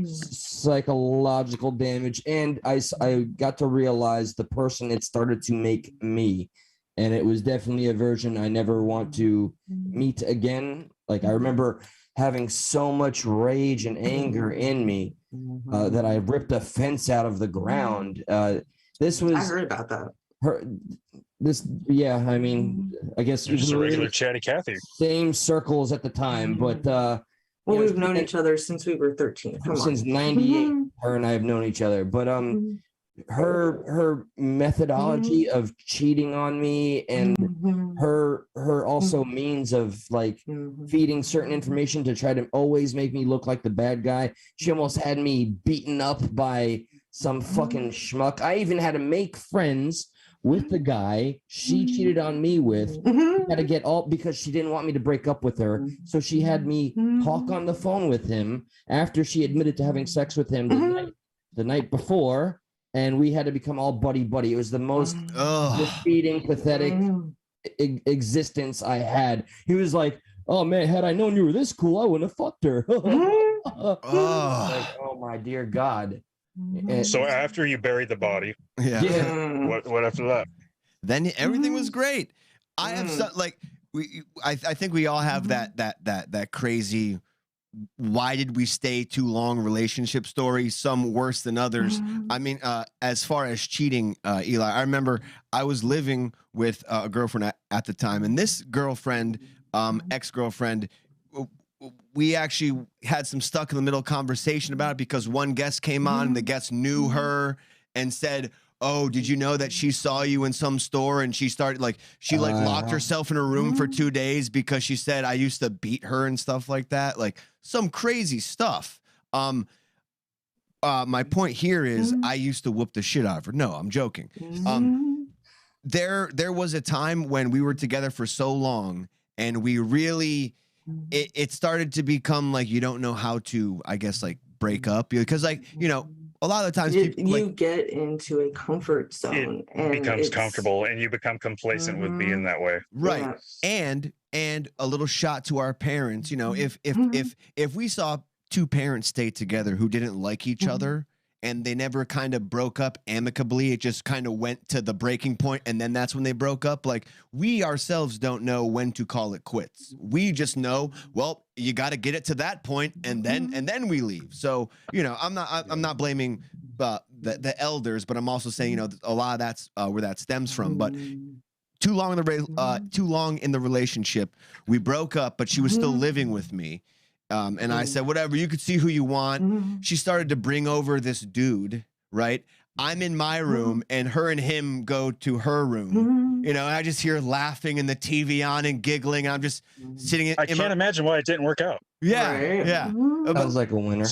psychological damage. And I got to realize the person it started to make me. And it was definitely a version I never want to meet again. Like, I remember having so much rage and anger in me that I ripped a fence out of the ground. This was... I heard about that. I mean, I guess you're just a regular chatty Cathy. Same circles at the time, but we've known each other since we were 13. Since 98, her and I have known each other. But her methodology of cheating on me, and her also means of like feeding certain information to try to always make me look like the bad guy. She almost had me beaten up by some fucking schmuck. I even had to make friends with the guy she cheated on me with. Had to get all because she didn't want me to break up with her. So she had me talk on the phone with him after she admitted to having sex with him the night before. And we had to become all buddy. It was the most defeating, pathetic existence I had. He was like, "Oh man, had I known you were this cool, I wouldn't have fucked her." Like, oh my dear God. So after you buried the body, what after that? Then everything was great. I have some, like I think we all have that crazy why did we stay too long relationship story, some worse than others. I mean, as far as cheating, Eli, I remember I was living with a girlfriend at the time, and this girlfriend, ex-girlfriend, we actually had some stuck in the middle conversation about it because one guest came on and the guest knew her and said, "Oh, did you know that she saw you in some store?" And she started locked herself in her room for 2 days because she said I used to beat her and stuff like that. Like some crazy stuff. My point here is I used to whoop the shit out of her. No, I'm joking. There was a time when we were together for so long and we really, it started to become like, you don't know how to, I guess, like break up because like, you know, a lot of the times you get into a comfort zone and becomes comfortable and you become complacent with being that way. Right. And a little shot to our parents, you know, if we saw two parents stay together who didn't like each other and they never kind of broke up amicably, it just kind of went to the breaking point and then that's when they broke up. Like we ourselves don't know when to call it quits. We just know, well, you got to get it to that point and then we leave. So, you know, I'm not blaming the elders, but I'm also saying, you know, a lot of that's where that stems from. But too long in the relationship, we broke up, but she was still living with me. And I said, whatever, you could see who you want. She started to bring over this dude, right? I'm in my room and her and him go to her room. You know, and I just hear laughing and the TV on and giggling. I'm just sitting in I can't imagine why it didn't work out. Yeah, yeah. Sounds like a winner.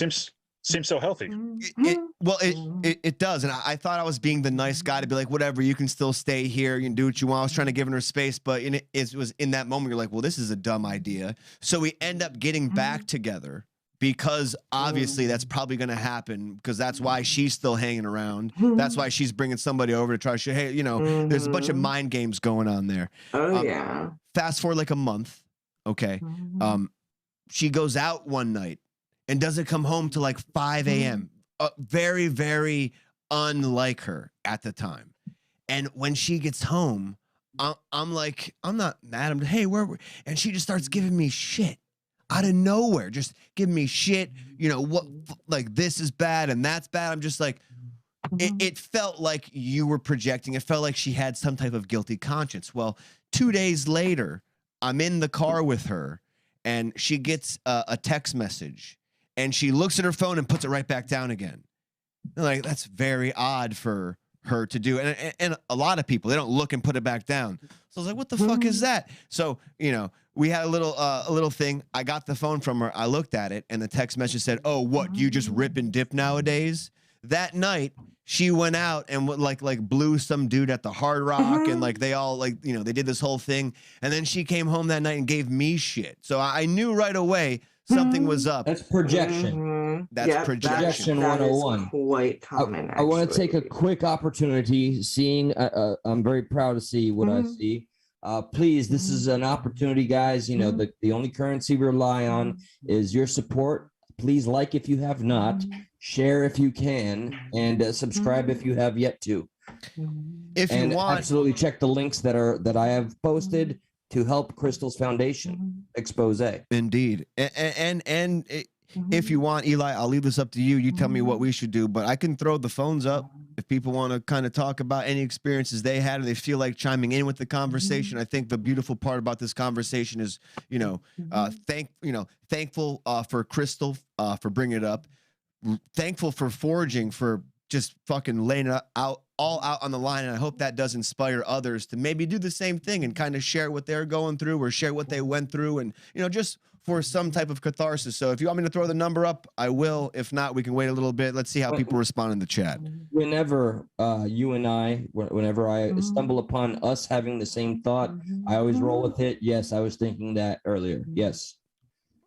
Seems so healthy. It does. And I thought I was being the nice guy to be like, whatever, you can still stay here. You can do what you want. I was trying to give her space. But it was in that moment, you're like, well, this is a dumb idea. So we end up getting back together because obviously that's probably going to happen because that's why she's still hanging around. That's why she's bringing somebody over to try to show, hey, you know, there's a bunch of mind games going on there. Yeah. Fast forward like a month. Okay. She goes out one night and doesn't come home till like 5 a.m. Very, very unlike her at the time. And when she gets home, I'm like, I'm not mad. I'm like, hey, where? And she just starts giving me shit out of nowhere, just giving me shit. You know what? Like this is bad and that's bad. I'm just like, it felt like you were projecting. It felt like she had some type of guilty conscience. Well, 2 days later, I'm in the car with her, and she gets a text message. And she looks at her phone and puts it right back down again. Like, that's very odd for her to do. And a lot of people, they don't look and put it back down. So I was like, what the fuck is that? So, you know, we had a little thing. I got the phone from her. I looked at it and the text message said, oh, what, you just rip and dip nowadays? That night, she went out and like blew some dude at the Hard Rock and like they all like, you know, they did this whole thing. And then she came home that night and gave me shit. So I knew right away something was up. That's projection. That's projection 101. Quite common. I want to take a quick opportunity. Seeing, I'm very proud to see what I see. Please, this is an opportunity, guys. You know, the only currency we rely on is your support. Please like if you have not, share if you can, and subscribe if you have yet to. If you want, absolutely check the links that I have posted to help Crystal's Foundation expose. Indeed. And if you want, Eli, I'll leave this up to you. You tell me what we should do, but I can throw the phones up if people want to kind of talk about any experiences they had or they feel like chiming in with the conversation. I think the beautiful part about this conversation is, you know, thankful for Crystal for bringing it up. Thankful for Forging for just fucking laying it out on the line, and I hope that does inspire others to maybe do the same thing and kind of share what they're going through or share what they went through, and you know, just for some type of catharsis. So if you want me to throw the number up, I will. If not, we can wait a little bit. Let's see how people respond in the chat. Whenever you and I, whenever I stumble upon us having the same thought, I always roll with it. Yes, I was thinking that earlier. Yes.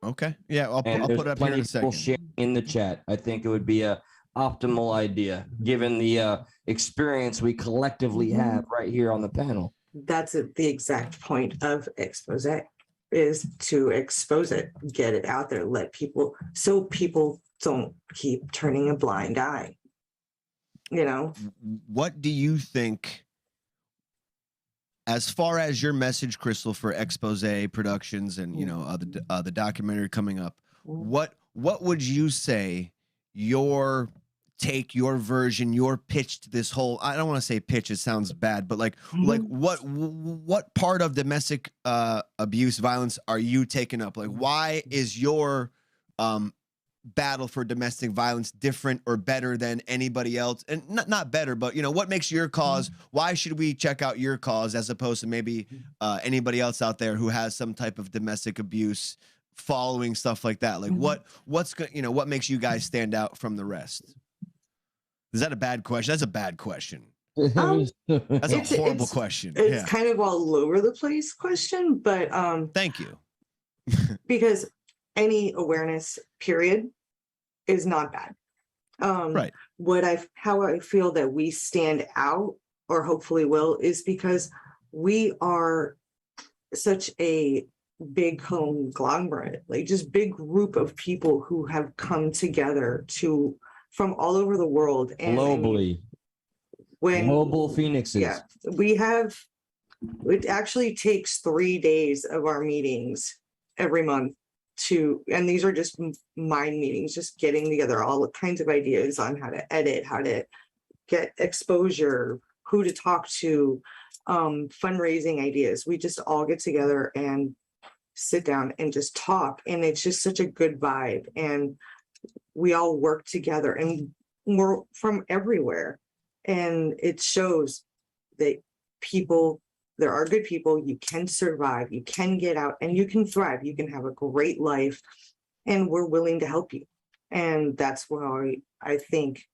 Okay. Yeah, I'll And put there's it up here plenty in a of people second. sharing in the chat. I think it would be a optimal idea given the experience we collectively have right here on the panel. That's the exact point of expose, is to expose it, get it out there, let people, so people don't keep turning a blind eye. You know, What do you think, as far as your message, Crystal, for Expose Productions and the documentary coming up? What would you say your take, your version, your pitch to this whole, I don't want to say pitch, it sounds bad, but like what part of domestic abuse violence are you taking up? Like, why is your battle for domestic violence different or better than anybody else? And not better, but what makes your cause? Why should we check out your cause as opposed to maybe anybody else out there who has some type of domestic abuse following, stuff like that? Like what makes you guys stand out from the rest? Is that a bad question? That's a bad question. That's a horrible question. It's kind of all over the place question, but thank you. Because any awareness period is not bad. Right. How I feel that we stand out, or hopefully will, is because we are such a big conglomerate, like just big group of people who have come together from all over the world and globally. Global phoenixes. Yeah, it actually takes 3 days of our meetings every month and these are just mind meetings, just getting together all kinds of ideas on how to edit, how to get exposure, who to talk to, fundraising ideas. We just all get together and sit down and just talk, and it's just such a good vibe, and we all work together, and we're from everywhere, and it shows that there are good people. You can survive, you can get out, and you can thrive, you can have a great life, and we're willing to help you. And that's why I think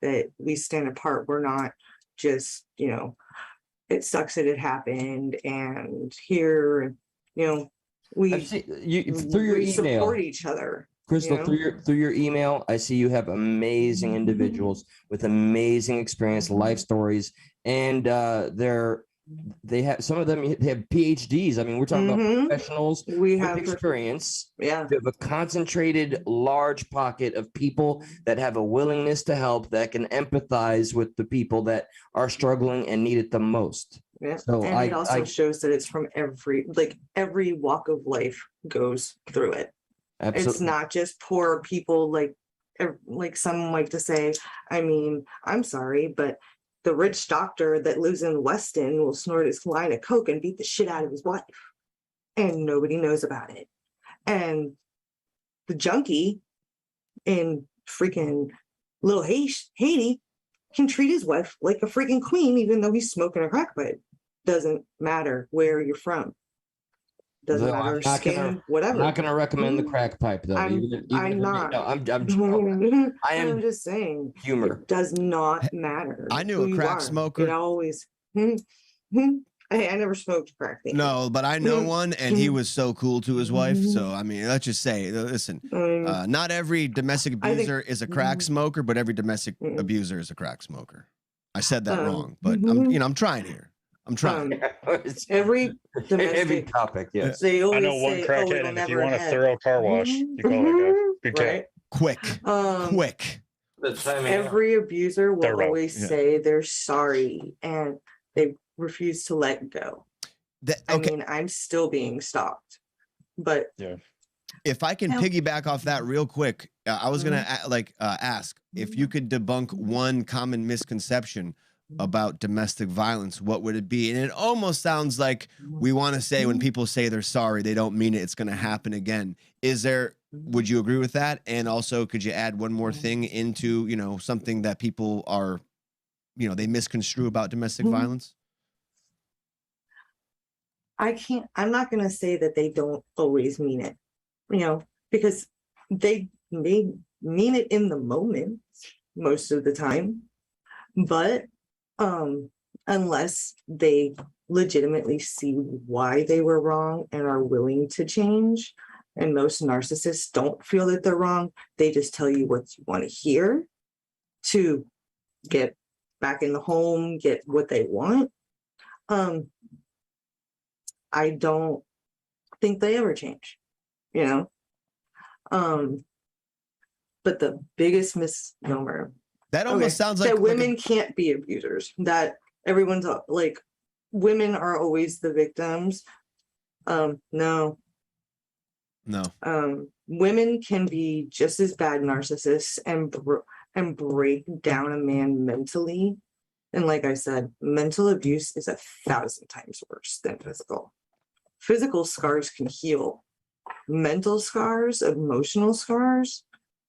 that we stand apart. We're not just, it sucks that it happened, and here, we through your email, support each other. Crystal, through your email, I see you have amazing individuals with amazing experience, life stories, and they have, some of them have PhDs. I mean, we're talking about professionals with experience. Yeah, we have a concentrated, large pocket of people that have a willingness to help, that can empathize with the people that are struggling and need it the most. Yeah, so and it also shows that it's from every walk of life goes through it. Absolutely. It's not just poor people like some like to say. I mean, I'm sorry, but the rich doctor that lives in Weston will snort his line of coke and beat the shit out of his wife, and nobody knows about it. And the junkie in freaking little Haiti can treat his wife like a freaking queen, even though he's smoking a crack pipe. Doesn't matter where you're from. Doesn't matter skin, whatever. I'm not going to recommend the crack pipe, though. I'm not. No, I'm just saying. Humor. It does not matter. I knew a crack smoker. It always. I never smoked crack. No, but I know one, and he was so cool to his wife. So, I mean, let's just say, listen, not every domestic abuser is a crack smoker, but every domestic abuser is a crack smoker. I said that wrong, but I'm trying here. I'm trying. Every topic, yes. I know one crackhead, and if you want a thorough car wash, you call that guy. Good right? Quick. Every abuser will always say they're sorry, and they refuse to let go. I mean, I'm still being stalked, but if I can piggyback off that real quick, I was gonna ask if you could debunk one common misconception about domestic violence, what would it be? And it almost sounds like we want to say when people say they're sorry, they don't mean it. It's going to happen again. Would you agree with that? And also, could you add one more thing into, something that people are, they misconstrue about domestic violence? I'm not going to say that they don't always mean it. you know, because they may mean it in the moment most of the time, but unless they legitimately see why they were wrong and are willing to change, and most narcissists don't feel that they're wrong, they just tell you what you want to hear to get back in the home, get what they want. I don't think they ever change, you know. But the biggest misnomer That almost sounds like that women can't be abusers, that everyone's like, women are always the victims. No. Women can be just as bad narcissists and break down a man mentally. And like I said, mental abuse is 1,000 times worse than physical. Physical scars can heal. Mental scars, emotional scars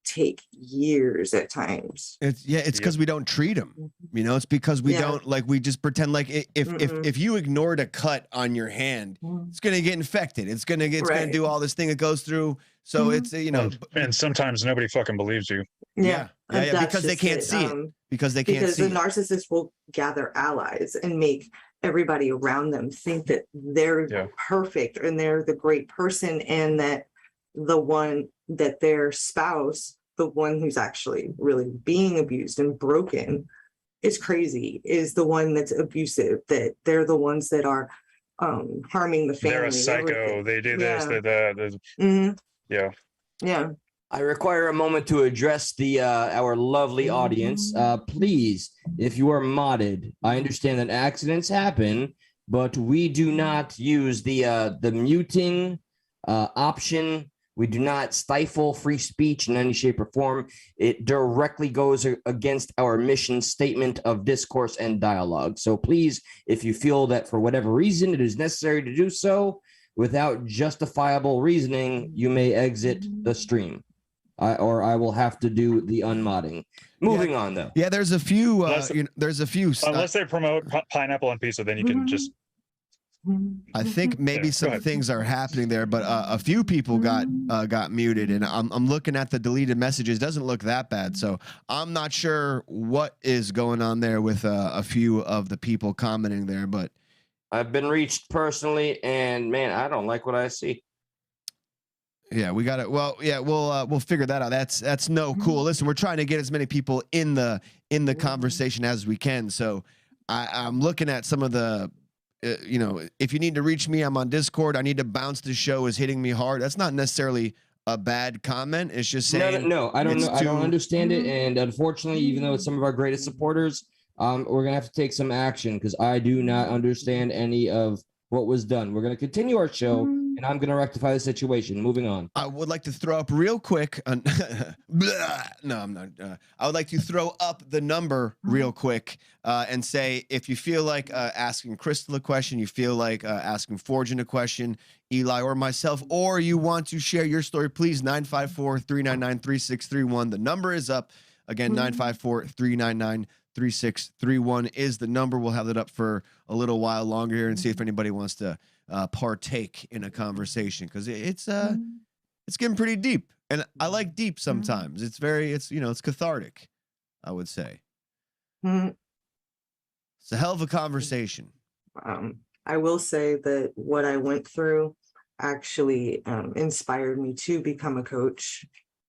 take years at times. It's because we don't treat them. You know, it's because we don't, like, we just pretend like if you ignored a cut on your hand, it's gonna get infected. It's gonna do all this thing it goes through. So it's, you know, and sometimes nobody fucking believes you. Yeah, because they can't see it. Because they can't see it. Because the narcissist will gather allies and make everybody around them think that they're perfect and they're the great person, and that the one that their spouse, the one who's actually really being abused and broken, is crazy, is the one that's abusive, that they're the ones that are harming the family. They're a psycho. Everything. They do this, they that. Yeah. I require a moment to address the our lovely audience. Please, if you are modded, I understand that accidents happen, but we do not use the muting option. We do not stifle free speech in any shape or form. It directly goes against our mission statement of discourse and dialogue. So please, if you feel that for whatever reason it is necessary to do so without justifiable reasoning, you may exit the stream. Or I will have to do the unmodding. Moving on, though. Yeah, there's a few. Unless they promote pineapple and pizza, then you can just. I think maybe some things are happening there, but a few people got muted, and I'm looking at the deleted messages. Doesn't look that bad, so I'm not sure what is going on there with a few of the people commenting there. But I've been reached personally, and man, I don't like what I see. Yeah, we got it. Well, yeah, we'll figure that out. That's no cool. Listen, we're trying to get as many people in the conversation as we can. So I'm looking at some of the, you know, if you need to reach me, I'm on Discord. I need to bounce. The show is hitting me hard. That's not necessarily a bad comment. It's just saying. No, I don't know. I don't understand it. And unfortunately, even though it's some of our greatest supporters, we're gonna have to take some action because I do not understand any of what was done. We're gonna continue our show. And I'm going to rectify the situation. Moving on. I would like to throw up real quick. No, I'm not. I would like to throw up the number real quick and say, if you feel like asking Crystal a question, you feel like asking Fortune a question, Eli or myself, or you want to share your story, please, 954-399-3631. The number is up. Again, 954-399-3631 is the number. We'll have it up for a little while longer here and see if anybody wants to partake in a conversation, because it's getting pretty deep, and I like deep sometimes. It's cathartic, I would say. It's a hell of a conversation. I will say that what I went through actually inspired me to become a coach.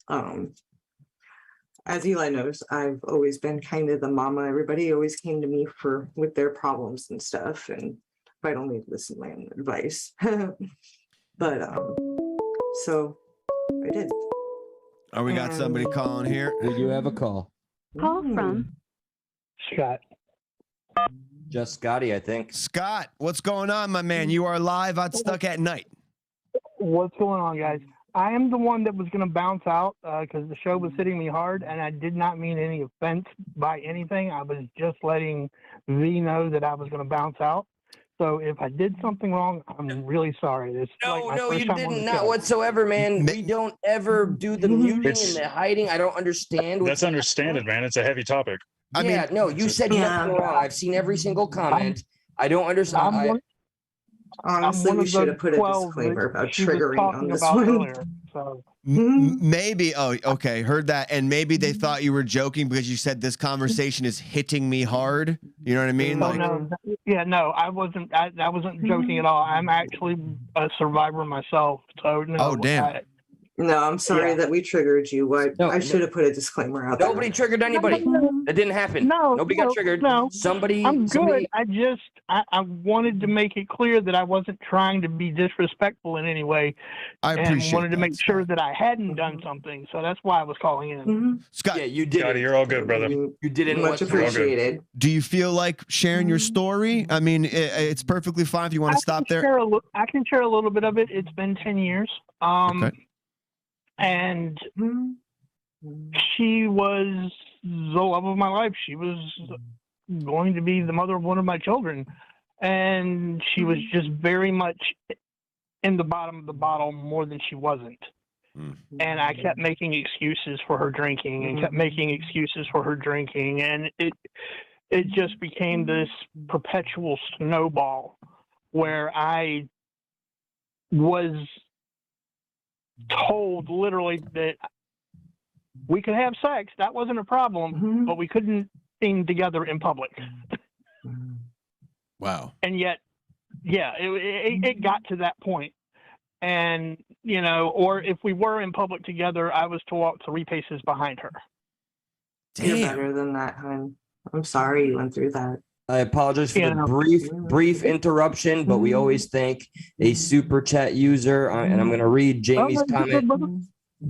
As Eli knows, I've always been kind of the mama. Everybody always came to me with their problems and stuff, and I don't need to listen to my own advice. But so I did. We got somebody calling here. We do have a call. Call from Scott. Just Scotty, I think. Scott, what's going on, my man? You are live on Stuck at Night. What's going on, guys? I am the one that was going to bounce out because the show was hitting me hard, and I did not mean any offense by anything. I was just letting V know that I was going to bounce out. So if I did something wrong, I'm really sorry. No, you didn't. Not whatsoever, man. We don't ever do the muting and the hiding. I don't understand. That's understandable, man. It's a heavy topic. You said nothing wrong. I've seen every single comment. I don't understand. Honestly, we should have put a disclaimer about triggering on this one. So maybe. Oh, okay. Heard that. And maybe they thought you were joking because you said this conversation is hitting me hard. You know what I mean? Oh Like, no, no, I wasn't. I wasn't joking at all. I'm actually a survivor myself. So no. oh damn. No, I'm sorry that we triggered you. I should have put a disclaimer out there. Nobody triggered anybody. That didn't happen. No, Nobody got triggered. No, Somebody. I'm good. I wanted to make it clear that I wasn't trying to be disrespectful in any way. I appreciate and wanted to that, make sure that I hadn't done something. So that's why I was calling in. Scott, Yeah, you did. Scotty, you're all good, brother. You didn't. Much appreciated. do you feel like sharing your story? I mean, it's perfectly fine if you want to stop there. I can share a little bit of it. It's been 10 years. Okay. And she was the love of my life. She was going to be the mother of one of my children. And she was just very much in the bottom of the bottle more than she wasn't. And I kept making excuses for her drinking and kept making excuses for her drinking. And it just became this perpetual snowball where I was told literally that we could have sex. That wasn't a problem, but we couldn't sing together in public. Wow. And yet, it got to that point. And, or if we were in public together, I was to walk 3 paces behind her. You're better than that, hon. I'm sorry you went through that. I apologize for the brief interruption, but we always thank a super chat user. And I'm going to read Jamie's comment.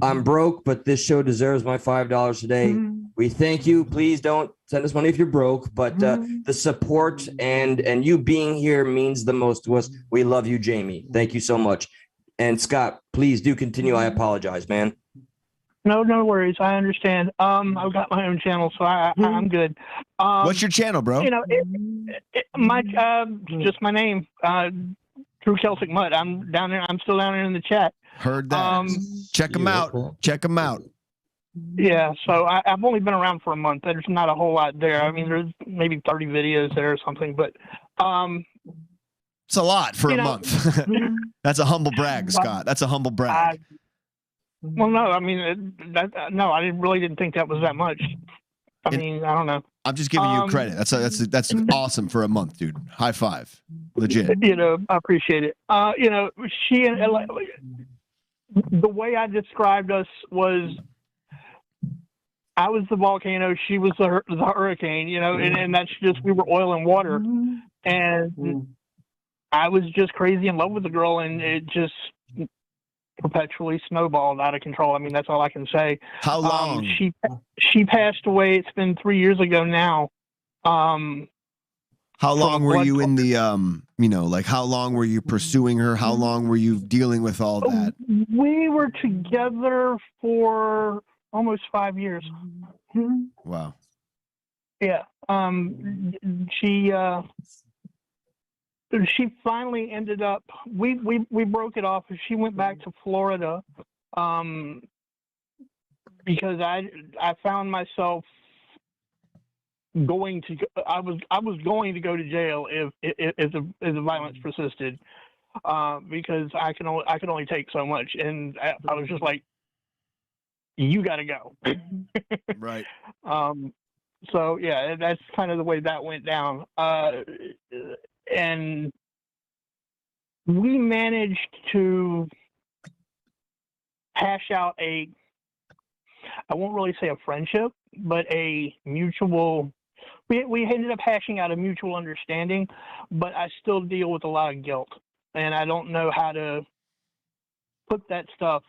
I'm broke, but this show deserves my $5 today. We thank you. Please don't send us money if you're broke, but the support and you being here means the most to us. We love you, Jamie. Thank you so much. And Scott, please do continue. I apologize, man. No worries. I understand. I've got my own channel, so I'm good. What's your channel, bro? Just my name, True Celtic Mutt. I'm down there. I'm still down there in the chat. Heard that. Check them out. Check them out. Yeah. So I've only been around for a month. There's not a whole lot there. I mean, there's maybe 30 videos there or something, but it's a lot for a month. That's a humble brag, Scott. That's a humble brag. Well, no, I mean, I really didn't think that was that much. I mean, I don't know. I'm just giving you credit. That's awesome for a month, dude. High five. Legit. I appreciate it. She and the way I described us was I was the volcano, she was the hurricane, and that's just, we were oil and water. And I was just crazy in love with the girl, and it just perpetually snowballed out of control. I mean, that's all I can say. How long? She passed away. It's been 3 years ago now. How long were you in the how long were you pursuing her? How long were you dealing with all that? We were together for almost 5 years. Wow. Yeah. She finally ended up, we broke it off, and she went back to Florida because I found myself I was going to go to jail if the violence persisted, because I can only take so much, and I was just like, you got to go. Right. So yeah, that's kind of the way that went down. And we managed to hash out I won't really say a friendship, but a mutual, we ended up hashing out a mutual understanding, but I still deal with a lot of guilt, and I don't know how to put that stuff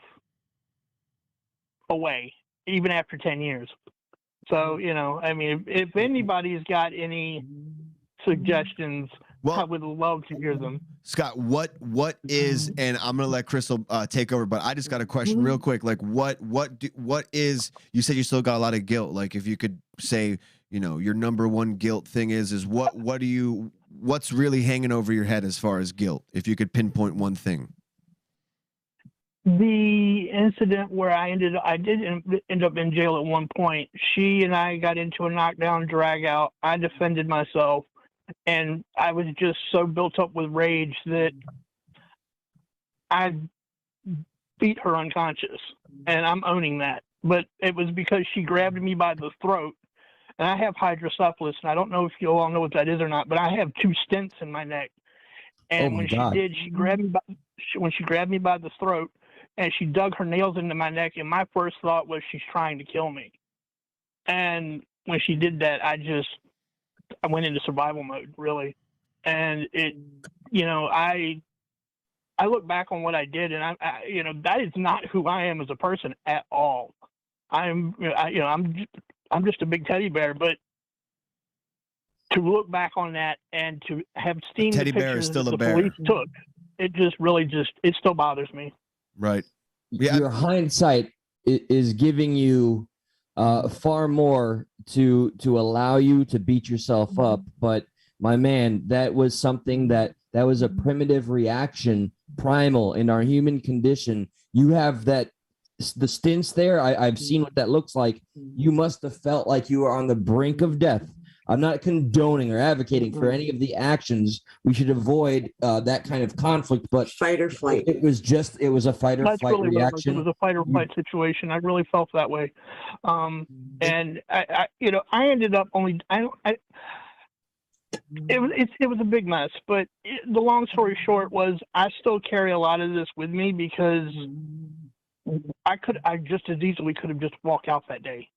away, even after 10 years. So, I mean, if anybody's got any suggestions, I would love to hear them. Scott, what is, and I'm gonna let Crystal take over, but I just got a question real quick. Like, what is? You said you still got a lot of guilt. Like, if you could say, your number one guilt thing is what's really hanging over your head as far as guilt? If you could pinpoint one thing. The incident where I did end up in jail at one point. She and I got into a knockdown drag out. I defended myself. And I was just so built up with rage that I beat her unconscious, and I'm owning that. But it was because she grabbed me by the throat, and I have hydrocephalus, and I don't know if you all know what that is or not, but I have 2 stents in my neck. And when she did, she grabbed me when she grabbed me by the throat, and she dug her nails into my neck, and my first thought was she's trying to kill me. And when she did that, I went into survival mode, really. And it, I look back on what I did, and I that is not who I am as a person at all. I'm just a big teddy bear, but to look back on that and to have seen the Teddy bear pictures is still that a the bear. police took, it just really it still bothers me. Right. Yeah. Your hindsight is giving you far more to allow you to beat yourself up. But my man, that was something that was a primitive reaction, primal in our human condition. You have the stints there. I've seen what that looks like. You must have felt like you were on the brink of death. I'm not condoning or advocating for any of the actions. We should avoid that kind of conflict, but fight or flight. It was a fight or That's flight really reaction. It was a fight or flight situation. I really felt that way. And I ended up only, it was a big mess, but the long story short was I still carry a lot of this with me because I just as easily could have just walked out that day.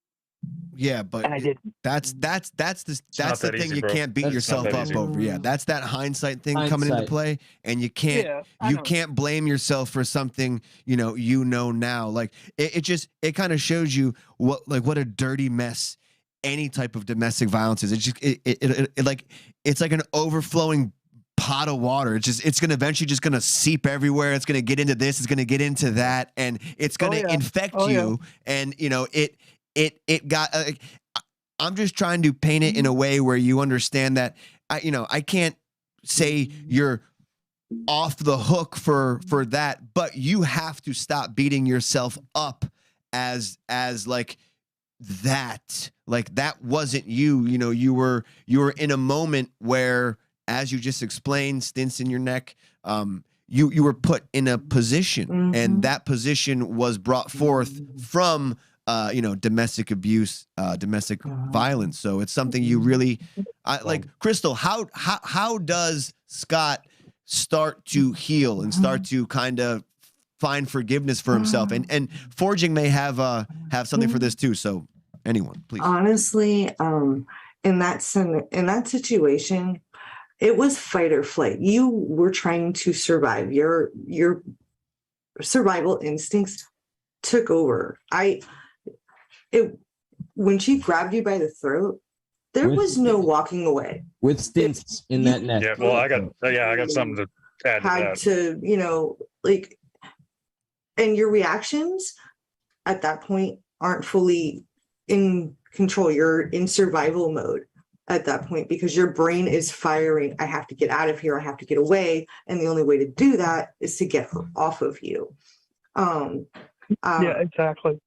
Yeah, but and I didn't. That's the thing easy, you bro. can't beat That's yourself not that up easy. over. Yeah, that's that hindsight thing coming into play, and you can't can't blame yourself for something you know now. Like it kind of shows you what a dirty mess any type of domestic violence is. It's like an overflowing pot of water. It's gonna eventually just gonna seep everywhere. It's gonna get into this. It's gonna get into that, and it's gonna infect you. And it got. I'm just trying to paint it in a way where you understand that I can't say you're off the hook for that, but you have to stop beating yourself up as like that. Like that wasn't you. You were in a moment where, as you just explained, stints in your neck. You were put in a position, and that position was brought forth from domestic abuse, domestic violence. So it's something you really like. Crystal, how does Scott start to heal and start to kind of find forgiveness for himself? And Forging may have something for this too. So anyone, please. Honestly, in that situation, it was fight or flight. You were trying to survive. Your survival instincts took over. When she grabbed you by the throat, there was no walking away. With stints in that neck. Yeah, well, I got something to add to that. And your reactions at that point aren't fully in control. You're in survival mode at that point because your brain is firing. I have to get out of here. I have to get away. And the only way to do that is to get her off of you. Yeah, exactly.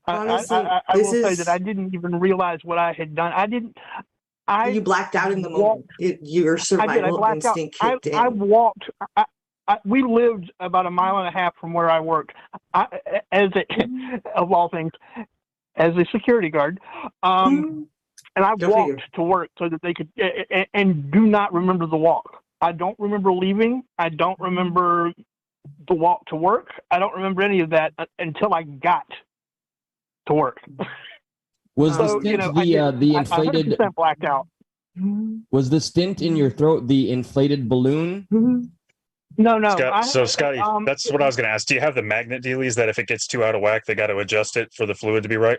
Honestly, I will say that I didn't even realize what I had done. You blacked out in the moment. Your survival instinct kicked in. I walked. We lived about a mile and a half from where I worked. Of all things, as a security guard, and I walked to work so that they could. And do not remember the walk. I don't remember leaving. I don't remember the walk to work. I don't remember any of that until I got to work. Was the stint the inflated? I blacked out. Was the stint in your throat the inflated balloon? No. Scotty, that's what I was going to ask. Do you have the magnet dealies that if it gets too out of whack, they got to adjust it for the fluid to be right?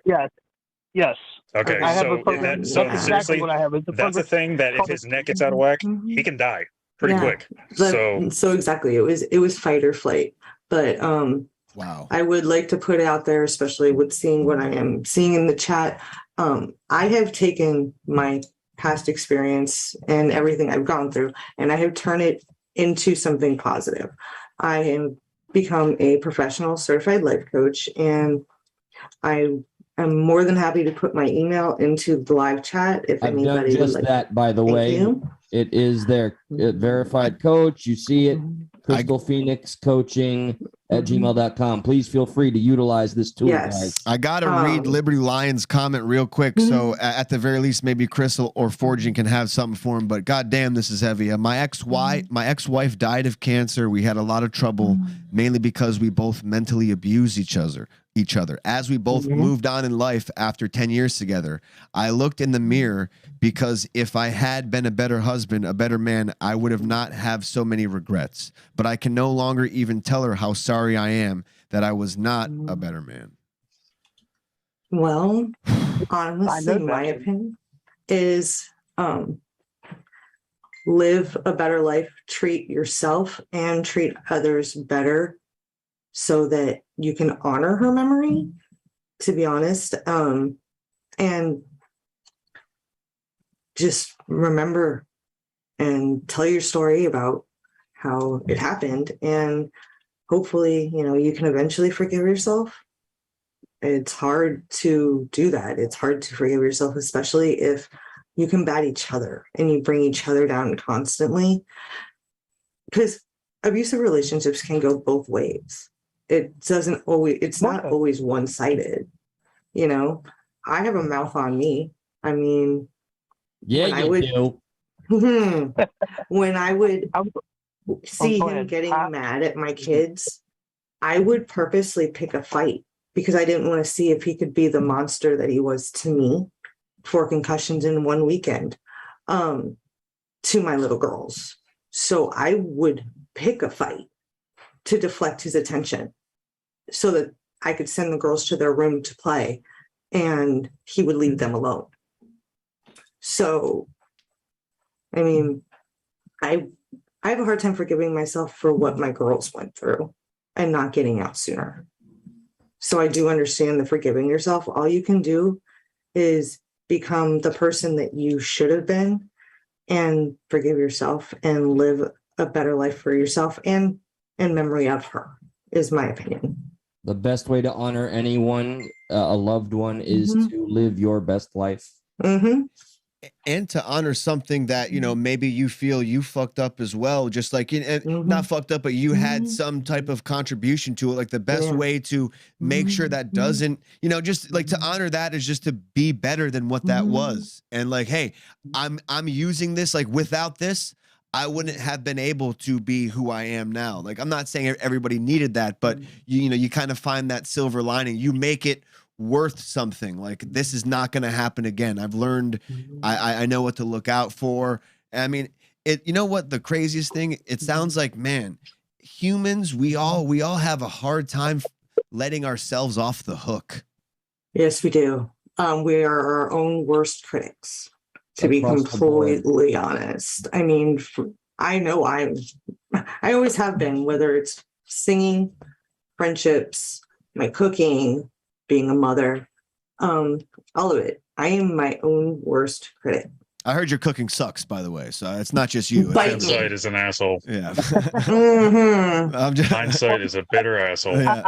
Yes. Okay. That's seriously, what I have. That's a thing that if his neck gets out of whack, he can die pretty quick. So exactly, it was fight or flight. But wow, I would like to put out there, especially with seeing what I am seeing in the chat. I have taken my past experience and everything I've gone through, and I have turned it into something positive. I have become a professional certified life coach, and I am more than happy to put my email into the live chat if I've anybody done just would like. that, by the way. It is there. Verified coach. You see it. Crystal Phoenix Coaching at gmail.com. Please feel free to utilize this tool, guys. I gotta read Liberty Lion's comment real quick. So at the very least, maybe Crystal or Forging can have something for him. But goddamn, this is heavy. My ex-wife died of cancer. We had a lot of trouble, mainly because we both mentally abused each other. As we both moved on in life after 10 years together, I looked in the mirror because if I had been a better husband, a better man, I would have not have so many regrets. But I can no longer even tell her how sorry I am that I was not a better man. Well, honestly, my opinion is live a better life, treat yourself and treat others better so that you can honor her memory, to be honest. And just remember and tell your story about how it happened. And hopefully, you can eventually forgive yourself. It's hard to do that. It's hard to forgive yourself, especially if you combat each other and you bring each other down constantly. Because abusive relationships can go both ways. It's not always one-sided. I have a mouth on me. I mean, when I would see him getting mad at my kids, I would purposely pick a fight because I didn't want to see if he could be the monster that he was to me. 4 concussions in one weekend to my little girls. So I would pick a fight to deflect his attention so that I could send the girls to their room to play and he would leave them alone. So, I mean, I have a hard time forgiving myself for what my girls went through and not getting out sooner. So I do understand the forgiving yourself. All you can do is become the person that you should have been and forgive yourself and live a better life for yourself and in memory of her, is my opinion. The best way to honor anyone, a loved one, is to live your best life. And to honor something that, maybe you feel you fucked up as well. Just like, not fucked up, but you had some type of contribution to it. Like the best way to make sure that doesn't, just like to honor that is just to be better than what that was. And like, hey, I'm using this, like without this, I wouldn't have been able to be who I am now. Like, I'm not saying everybody needed that, but you kind of find that silver lining. You make it worth something. Like, this is not going to happen again. I've learned, I know what to look out for. I mean, you know what the craziest thing, it sounds like, man, humans, we all have a hard time letting ourselves off the hook. Yes, we do. We are our own worst critics, to be completely honest. I mean, I know I always have been, whether it's singing, friendships, my cooking, being a mother, all of it. I am my own worst critic. I heard your cooking sucks, by the way, so it's not just you. Hindsight is an asshole. Yeah. Hindsight is a bitter asshole. Yeah.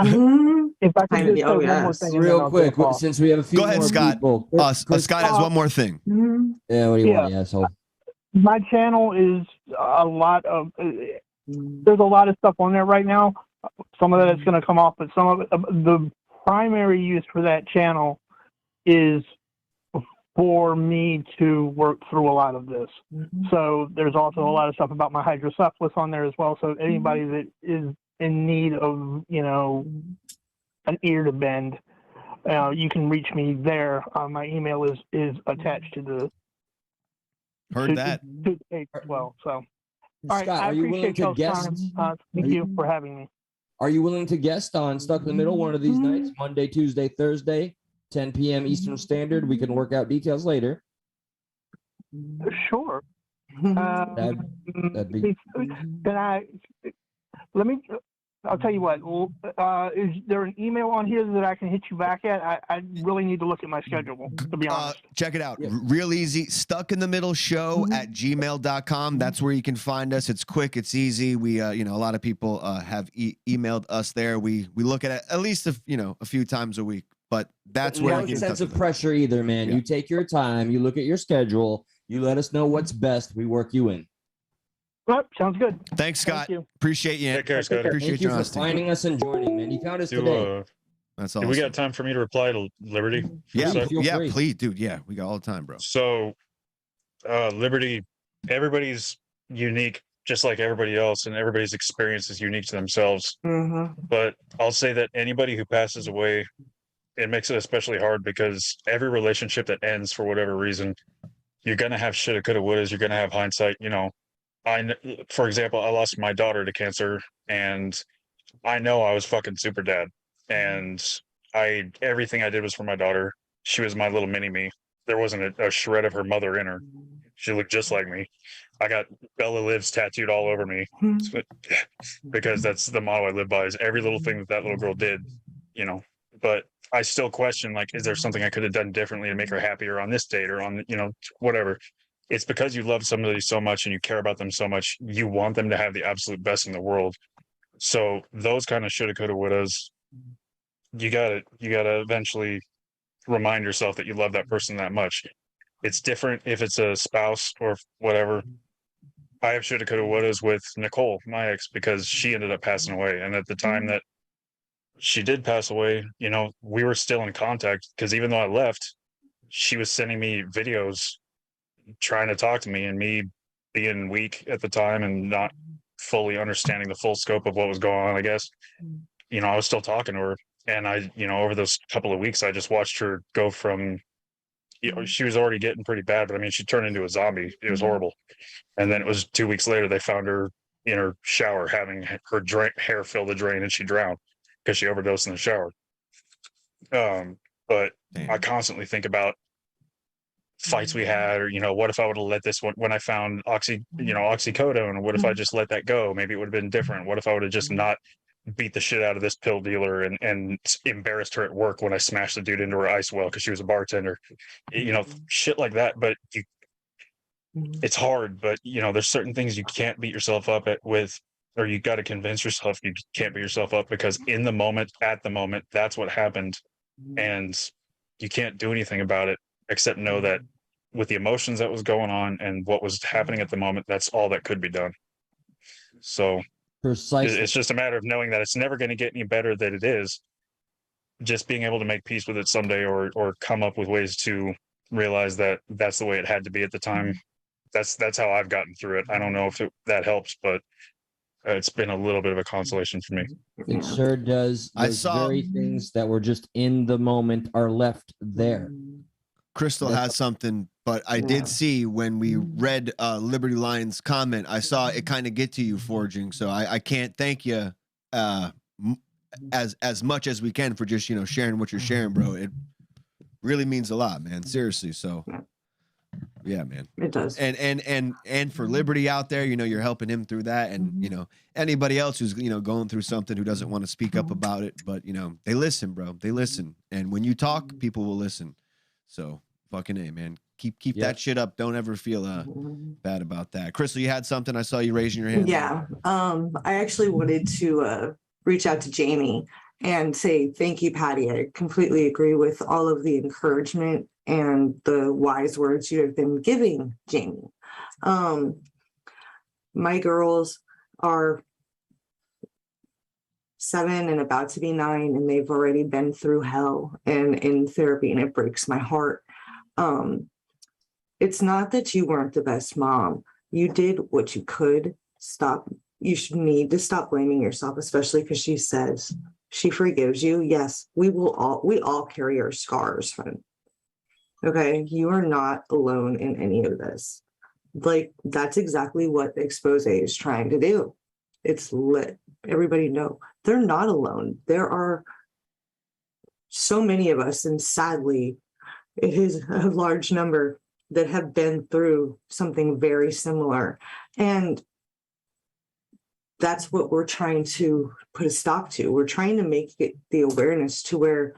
If I can just say one more thing. Real quick, since we have a few Go ahead, more Scott. people. Scott has one more thing. Yeah, what do you want, asshole? My channel is a lot of, there's a lot of stuff on there right now. Some of that is going to come off, but some of it, the primary use for that channel is for me to work through a lot of this. So there's also a lot of stuff about my hydrocephalus on there as well. So anybody that is in need of, an ear to bend, you can reach me there. My email is attached to the page as well. So, all right, Scott, I are you willing appreciate to y'all's guest? time. Thank you for having me. Are you willing to guest on Stuck in the Middle one of these nights? Monday, Tuesday, Thursday, 10 p.m. Eastern Standard. We can work out details later. Sure. That'd be. I'll tell you what. Is there an email on here that I can hit you back at? I really need to look at my schedule, to be honest. Check it out. Yeah. Real easy. stuckinthemiddleshow@gmail.com. That's where you can find us. It's quick. It's easy. We, a lot of people have emailed us there. We look at it at least a few times a week. But that's where no sense of pressure either, man. Yeah. You take your time. You look at your schedule. You let us know what's best. We work you in. Well, sounds good. Thanks, Scott. Thank you. Appreciate you. Take care, Scott. Appreciate Thank you your for honesty. finding us and joining, man. You found us today. That's Do awesome. we got time for me to reply to Liberty? for a Yeah, sec? feel yeah, free. please, dude. Yeah, we got all the time, bro. So, Liberty, everybody's unique, just like everybody else, and everybody's experience is unique to themselves. But I'll say that anybody who passes away, it makes it especially hard because every relationship that ends for whatever reason, you're gonna have shoulda, coulda, wouldas. You're gonna have hindsight. You know, for example, I lost my daughter to cancer, and I know I was fucking super dad, and everything I did was for my daughter. She was my little mini me. There wasn't a shred of her mother in her. She looked just like me. I got Bella Lives tattooed all over me because that's the motto I live by, is every little thing that little girl did, you know. But I still question, like, is there something I could have done differently to make her happier on this date or on, you know, whatever. It's because you love somebody so much and you care about them so much. You want them to have the absolute best in the world. So those kind of shoulda, coulda, wouldas, you gotta eventually remind yourself that you love that person that much. It's different if it's a spouse or whatever. I have shoulda, coulda, wouldas with Nicole, my ex, because she ended up passing away. And at the time that she did pass away, you know, we were still in contact because even though I left, she was sending me videos trying to talk to me, and me being weak at the time and not fully understanding the full scope of what was going on, I guess, you know, I was still talking to her. And I, you know, over those couple of weeks, I just watched her go from, you know, she was already getting pretty bad, but I mean, she turned into a zombie. It was horrible. And then it was 2 weeks later, they found her in her shower, having her hair fill the drain, and she drowned because she overdosed in the shower. But I constantly think about fights we had, or, you know, what if I would have let this one, when I found oxycodone, what if I just let that go? Maybe it would have been different. What if I would have just not beat the shit out of this pill dealer and embarrassed her at work when I smashed the dude into her ice well because she was a bartender, you know, shit like that. But it's hard, but you know, there's certain things you can't beat yourself up with, or you got to convince yourself you can't beat yourself up, because in the moment, at the moment, that's what happened, and you can't do anything about it except know that with the emotions that was going on and what was happening at the moment, that's all that could be done. So Precisely. it's just a matter of knowing that it's never going to get any better than it is. Just being able to make peace with it someday, or come up with ways to realize that that's the way it had to be at the time. That's how I've gotten through it. I don't know if that helps, but it's been a little bit of a consolation for me. It sure does. Those very things that were just in the moment are left there. Crystal has something, but I did see when we read Liberty Lion's comment, I saw it kind of get to you, Forging. So I can't thank you as much as we can for just, you know, sharing what you're sharing, bro. It really means a lot, man. Seriously. So yeah, man. It does. And for Liberty out there, you know, you're helping him through that, and you know, anybody else who's, you know, going through something, who doesn't want to speak up about it, but you know, they listen, bro. They listen, and when you talk, people will listen. So fucking A, man. Keep that shit up. Don't ever feel bad about that. Crystal, you had something? I saw you raising your hand. Yeah. I actually wanted to reach out to Jamie and say thank you, Patty. I completely agree with all of the encouragement and the wise words you have been giving Jamie. My girls are 7 and about to be 9, and they've already been through hell and in therapy, and it breaks my heart. It's not that you weren't the best mom. You did what you could. You should need to stop blaming yourself, especially because she says she forgives you. Yes, we all carry our scars, friend. Okay, you are not alone in any of this. Like, that's exactly what the expose is trying to do. It's let everybody know they're not alone. There are so many of us, and sadly, it is a large number that have been through something very similar. And that's what we're trying to put a stop to. We're trying to make it the awareness to where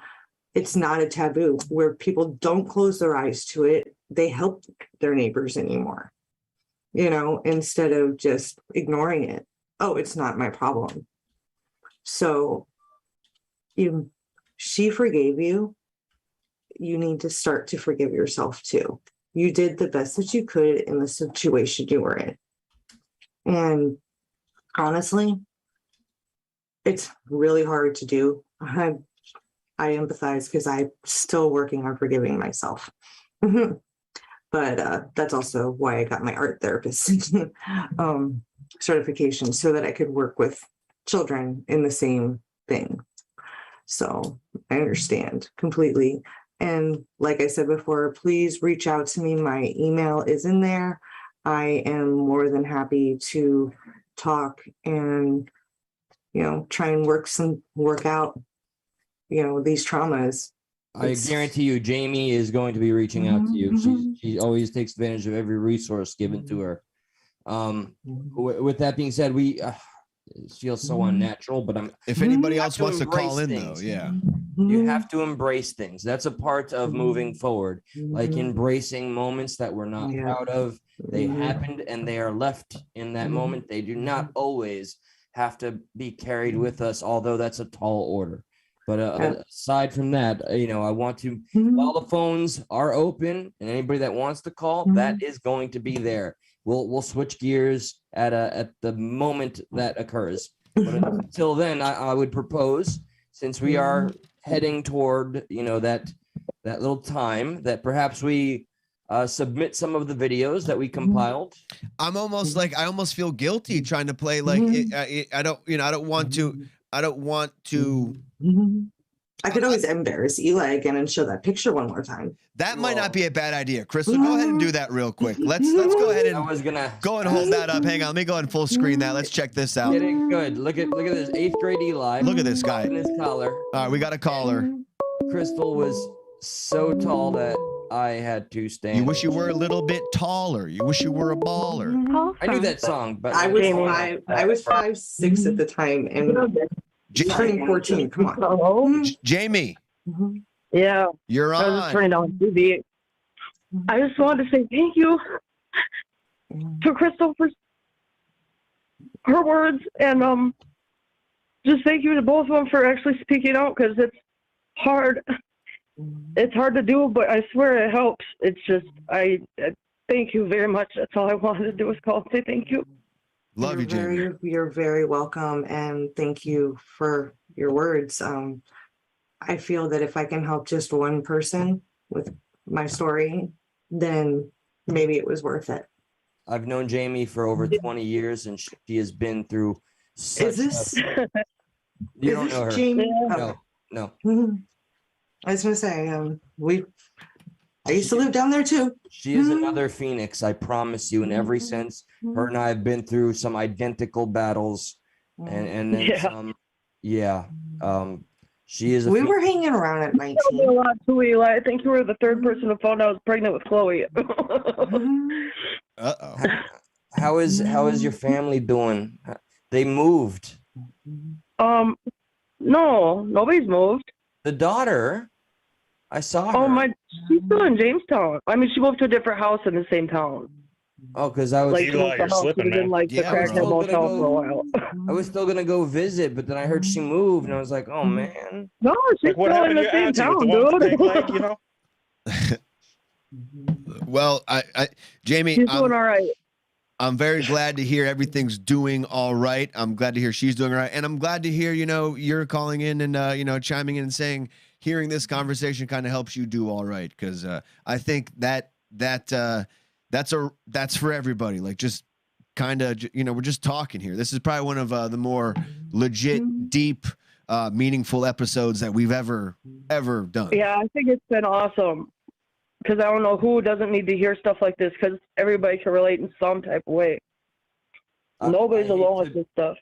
it's not a taboo, where people don't close their eyes to it. They help their neighbors anymore, you know, instead of just ignoring it. Oh, it's not my problem. So she forgave you. You need to start to forgive yourself too. You did the best that you could in the situation you were in. And honestly, it's really hard to do. I empathize because I'm still working on forgiving myself. But that's also why I got my art therapist certification, so that I could work with children in the same thing. So I understand completely. And like I said before, please reach out to me. My email is in there. I am more than happy to talk and, try and work out, these traumas. I guarantee you, Jamie is going to be reaching out to you. She always takes advantage of every resource given to her. With that being said, it feels so unnatural, but if anybody else wants to call in things. though, yeah. You have to embrace things. That's a part of moving forward, like embracing moments that we're not proud of. They happened and they are left in that moment. They do not always have to be carried with us, although that's a tall order. But aside from that, I want to, while the phones are open and anybody that wants to call, that is going to be there. We'll switch gears at the moment that occurs. But until then, I would propose, since we are heading toward that little time, that perhaps we submit some of the videos that we compiled. I almost feel guilty trying to play like I don't want to. I could always embarrass Eli again and show that picture one more time. That might not be a bad idea. Crystal, go ahead and do that real quick. Let's go ahead and go and hold that up. Hang on, let me go ahead and full screen that. Let's check this out. Getting good. Look at this 8th grade Eli. Look at this guy. In his collar. All right, we got a caller. Crystal was so tall that I had to stand. You wish you were a little bit taller. You wish you were a baller. I knew that song, but I was 5'6" at the time, and turning 14. Come on, Jamie. Yeah, you're on. I was just turning on TV. I just wanted to say thank you to Crystal for her words, and just thank you to both of them for actually speaking out, because it's hard. It's hard to do, but I swear it helps. It's just, I thank you very much. That's all I wanted to do was call and say thank you. Love you, Jamie. You're very welcome, and thank you for your words. I feel that if I can help just one person with my story, then maybe it was worth it. I've known Jamie for over 20 years, and she has been through such Is this you don't know her. Jamie? No. I was gonna say, I used to live down there too. She is another Phoenix, I promise you, in every sense. Her and I have been through some identical battles, and then some. Yeah. She is. We were hanging around at 19. A lot too, Eli. I think you were the third person to find out I was pregnant with Chloe. Uh-oh. How is your family doing? They moved. No, nobody's moved. The daughter, I saw her. Oh she's still in Jamestown. I mean, she moved to a different house in the same town. Oh, because I was like, Eli, you're slipping, man. Like the crackhead motel for a while. I was still gonna go visit, but then I heard she moved, and I was like, "Oh man!" No, she's still in the same town, dude. Well, Jamie, she's doing all right. I'm very glad to hear everything's doing all right. I'm glad to hear she's doing all right, and I'm glad to hear you're calling in and chiming in and saying hearing this conversation kind of helps you do all right, because I think that's for everybody. Like, just kind of, we're just talking here. This is probably one of the more legit, deep, meaningful episodes that we've ever done. Yeah, I think it's been awesome, because I don't know who doesn't need to hear stuff like this, because everybody can relate in some type of way. Nobody's alone with this stuff.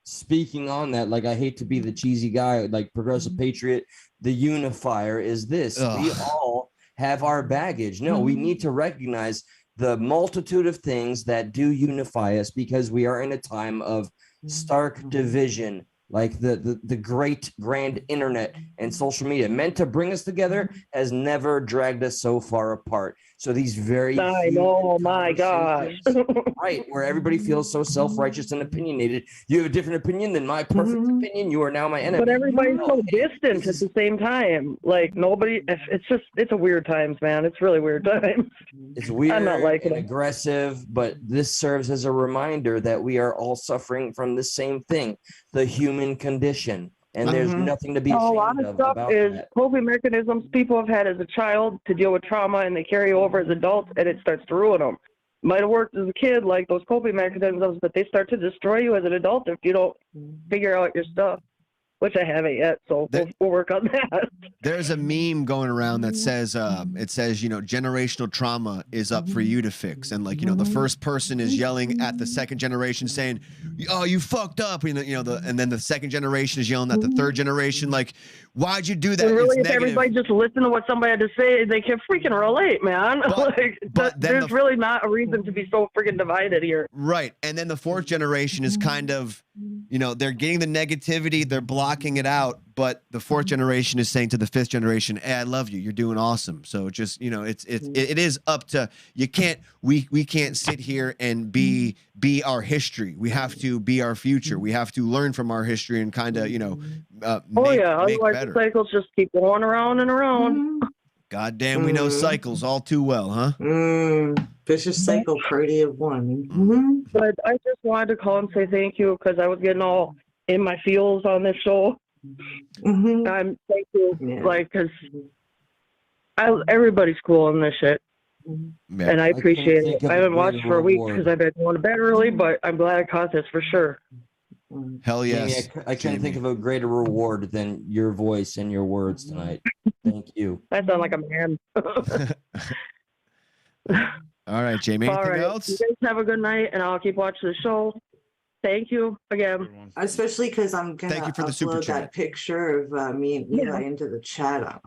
Speaking on that, like, I hate to be the cheesy guy, like Progressive Patriot, the unifier is this. We all have our baggage. No, we need to recognize the multitude of things that do unify us, because we are in a time of stark division. like the great grand internet and social media meant to bring us together has never dragged us so far apart. So these very I know, my gosh. right, where everybody feels so self-righteous and opinionated. You have a different opinion than my perfect opinion. You are now my enemy. But everybody's so distant at the same time. Like nobody, it's a weird times, man. It's really weird times. It's weird I'm not liking and it. aggressive, but this serves as a reminder that we are all suffering from the same thing, the human condition. And there's nothing to be A ashamed lot of of stuff about is that. coping mechanisms people have had as a child to deal with trauma, and they carry over as adults, and it starts to ruin them. Might have worked as a kid, like those coping mechanisms, but they start to destroy you as an adult if you don't figure out your stuff, which I haven't yet. So we'll work on that. There's a meme going around that says, it says, generational trauma is up for you to fix. And like, the first person is yelling at the second generation saying, oh, you fucked up. And then the second generation is yelling at the third generation. Like, why'd you do that? And really, It's if everybody just listened to what somebody had to say, they can freaking relate, man. There's really not a reason to be so freaking divided here. Right. And then the fourth generation is kind of, they're getting the negativity, they're blocking it out, but the fourth generation is saying to the fifth generation, hey, I love you, you're doing awesome. So just, it is up to, we can't sit here and be our history. We have to be our future. We have to learn from our history and kind of, make otherwise better. the cycles just keep going around and around. God damn, we know cycles all too well, huh? Vicious cycle party of one. But I just wanted to call and say thank you because I was getting all in my feels on this show. Thank you, because everybody's cool on this shit, and I appreciate it. I haven't watched for a week because I've been going to bed early, but I'm glad I caught this for sure. Hell yes. Jamie, I can't think of a greater reward than your voice and your words tonight. Thank you. I sound like a man. All right, Jamie. Anything else? You guys have a good night, and I'll keep watching the show. Thank you again. Especially because I'm gonna upload that picture of me and Eli into the chat.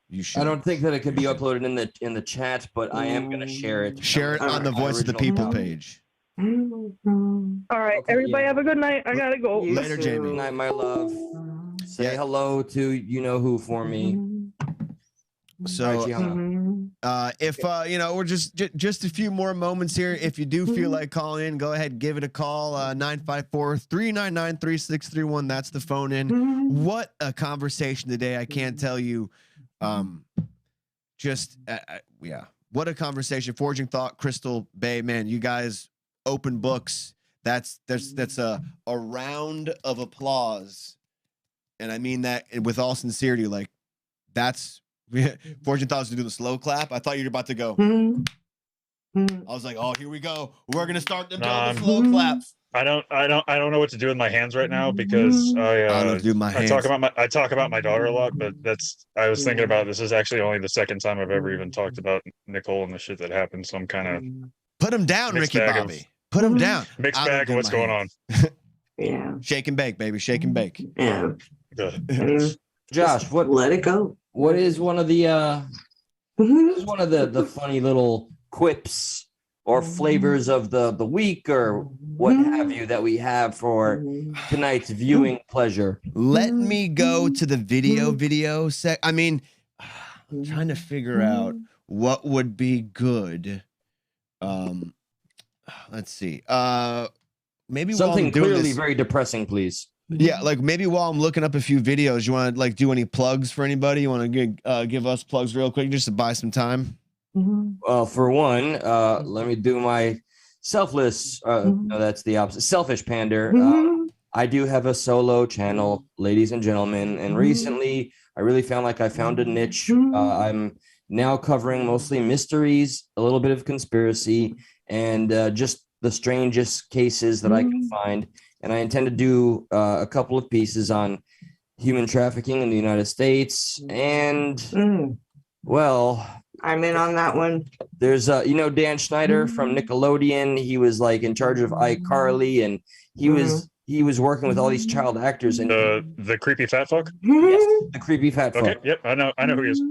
You should. I don't think that it could be uploaded in the chat, but I am gonna share it. Share it on the Voice of the People page. All right, everybody have a good night. I gotta go. Later, Jamie. Good night, my love. Say hello to you know who for me. So, if we're just a few more moments here. If you do feel like calling in, go ahead, give it a call. 954-399-3631. That's the phone in. What a conversation today! I can't tell you. What a conversation. Forging Thought, Crystal Behe, man, you guys open books. That's a round of applause, and I mean that with all sincerity. Like that's. Fortune thought was to do the slow clap. I thought you were about to go. I was like, oh, here we go. We're gonna start the slow clap. I don't know what to do with my hands right now because I talk about my daughter a lot, but I was thinking about this is actually only the second time I've ever even talked about Nicole and the shit that happened. So I'm kind of put him down, Ricky Bobby. Put him down. Mixed bag of what's going on. Yeah. Shake and bake, baby. Shake and bake. Yeah. Josh, let it go. What is one of the the funny little quips or flavors of the week or what have you that we have for tonight's viewing pleasure? Let me go to the video sec. I mean, I'm trying to figure out what would be good. Let's see. Maybe something clearly very depressing, please. Yeah, like maybe while I'm looking up a few videos, you want to like do any plugs for anybody? You want to give us plugs real quick just to buy some time? Well, for one, let me do my selfless. No, that's the opposite. Selfish pander. I do have a solo channel, ladies and gentlemen, and recently I really found like I found a niche. I'm now covering mostly mysteries, a little bit of conspiracy, and just the strangest cases that I can find. And I intend to do a couple of pieces on human trafficking in the United States. And, well... I'm in on that one. There's, Dan Schneider from Nickelodeon. He was, like, in charge of iCarly, and he was working with all these child actors. And the creepy fat fuck? Yes, the creepy fat fuck. Okay, yep, I know who he is.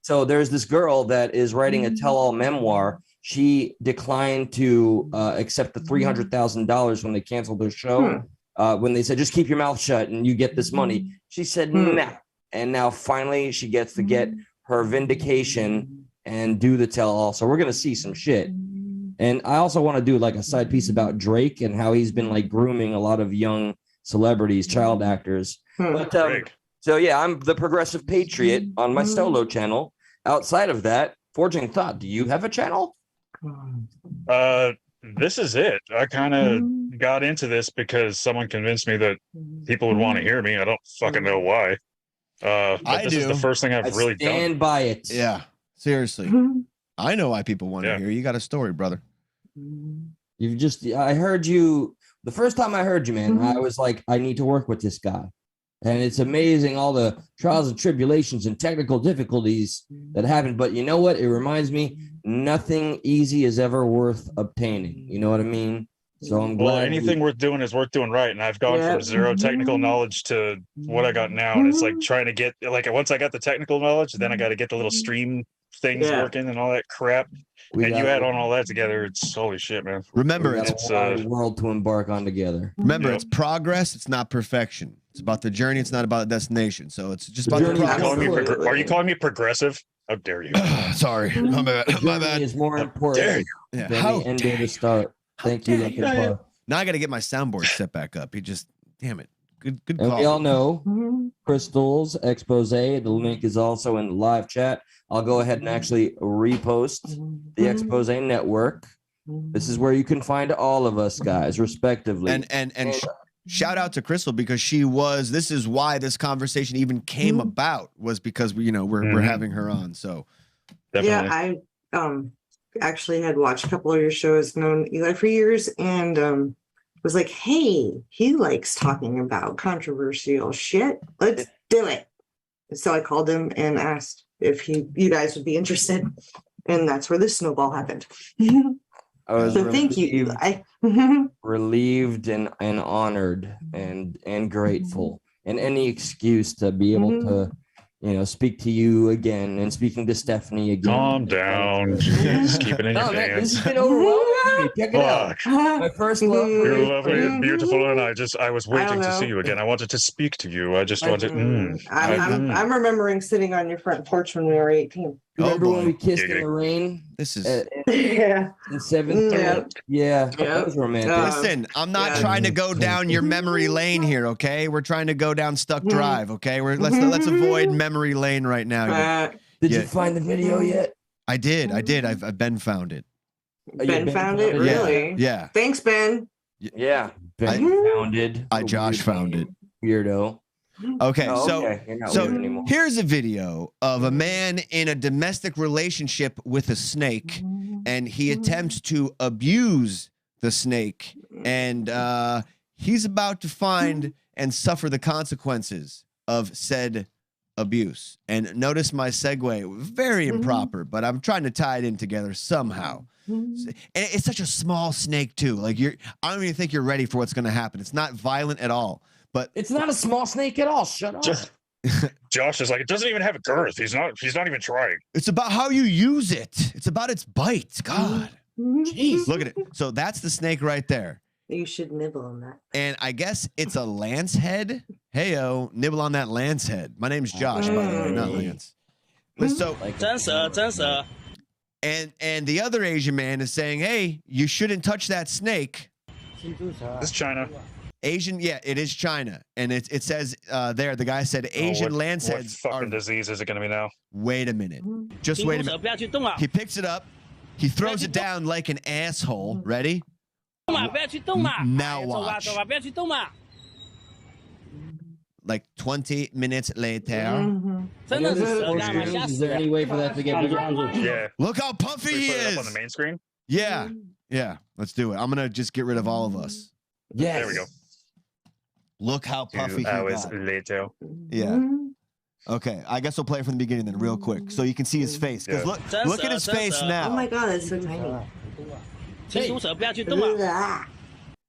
So there's this girl that is writing a tell-all memoir. She declined to accept the $300,000 when they canceled their show. when they said just keep your mouth shut and you get this money. She said nah, and now finally she gets to get her vindication and do the tell-all. So we're gonna see some shit. And I also want to do like a side piece about Drake and how he's been like grooming a lot of young celebrities, child actors. But so yeah, I'm the Progressive Patriot on my solo channel. Outside of that, Forging Thought, do you have a channel? This is it. I kind of got into this because someone convinced me that people would want to hear me. I don't fucking know why. But this is the first thing I've really done. Stand by it. Yeah, seriously. I know why people want to hear you. You got a story, brother. You've just, I heard you, the first time I heard you, man, I was like, I need to work with this guy. And it's amazing all the trials and tribulations and technical difficulties that happen. But you know what? It reminds me, nothing easy is ever worth obtaining. You know what I mean? So I'm glad. Well, anything worth doing is worth doing right. And I've gone from zero technical knowledge to what I got now. And it's like trying to get, like, once I got the technical knowledge, then I got to get the little stream things working and all that crap. And you add on all that together, it's holy shit, man. Remember, it's a world to embark on together. Remember, it's progress. It's not perfection. It's about the journey. It's not about the destination. So it's just about the progress. Are you calling me progressive? How dare you? Sorry, my bad. My bad. Is more important than the end of the start. Thank you, Lincoln Park. Now I got to get my soundboard set back up. He just, damn it. Good and call. we all know Crystal's expose. The link is also in the live chat. I'll go ahead and actually repost the expose network. This is where you can find all of us guys, respectively. And shout out to Crystal because she was. This is why this conversation even came about, was because we're having her on. So definitely. Yeah, I actually had watched a couple of your shows, known Eli for years, and was like, hey, he likes talking about controversial shit. Let's do it. So I called him and asked if you guys would be interested, and that's where this snowball happened. So thank you, Eli. Relieved and honored and grateful, and any excuse to be able to speak to you again and speaking to Stephanie again. Calm down. Just keep it in your This hands. has been overwhelming. Check it out. My first love. You're lovely and beautiful, and I was waiting to see you again. I wanted to speak to you. I just wanted. I'm remembering sitting on your front porch when we were 18. Remember when we kissed in the rain? This is in seventh grade. Yeah, that was romantic. Listen, I'm not trying to go down your memory lane here, okay? We're trying to go down Stuck Drive, okay? Let's avoid memory lane right now. Did you find the video yet? I did. I've Ben found it. Ben found it, really? Yeah. Thanks, Ben. Yeah, Ben found it. Josh found it. Weirdo. Okay, so here's a video of a man in a domestic relationship with a snake, and he attempts to abuse the snake, and he's about to find and suffer the consequences of said abuse. And notice my segue, very improper, but I'm trying to tie it in together somehow. And it's such a small snake too. Like I don't even think you're ready for what's going to happen. It's not violent at all. But it's not a small snake at all. Shut up. Josh is like, it doesn't even have a girth. He's not even trying. It's about how you use it. It's about its bite. God. Jeez. Look at it. So that's the snake right there. You should nibble on that. And I guess it's a lance head. Heyo, nibble on that lance head. My name's Josh, by the way, not Lance. So and the other Asian man is saying, hey, you shouldn't touch that snake. It's China. Asian, yeah, it is China, and it says there. The guy said Asian lance heads. What fucking disease is it going to be now? Wait a minute, just wait a minute. He picks it up, he throws it down like an asshole. Ready? Now watch. Like 20 minutes later. Is there any way for that to get bigger? Yeah. Look how puffy he is. Up on the main screen. Yeah, yeah. Let's do it. I'm gonna just get rid of all of us. Yeah. There we go. Look how puffy he got. Later. Yeah. Okay, I guess we'll play it from the beginning then, real quick, so you can see his face. Because look at his face now. Oh my God, that's so tiny.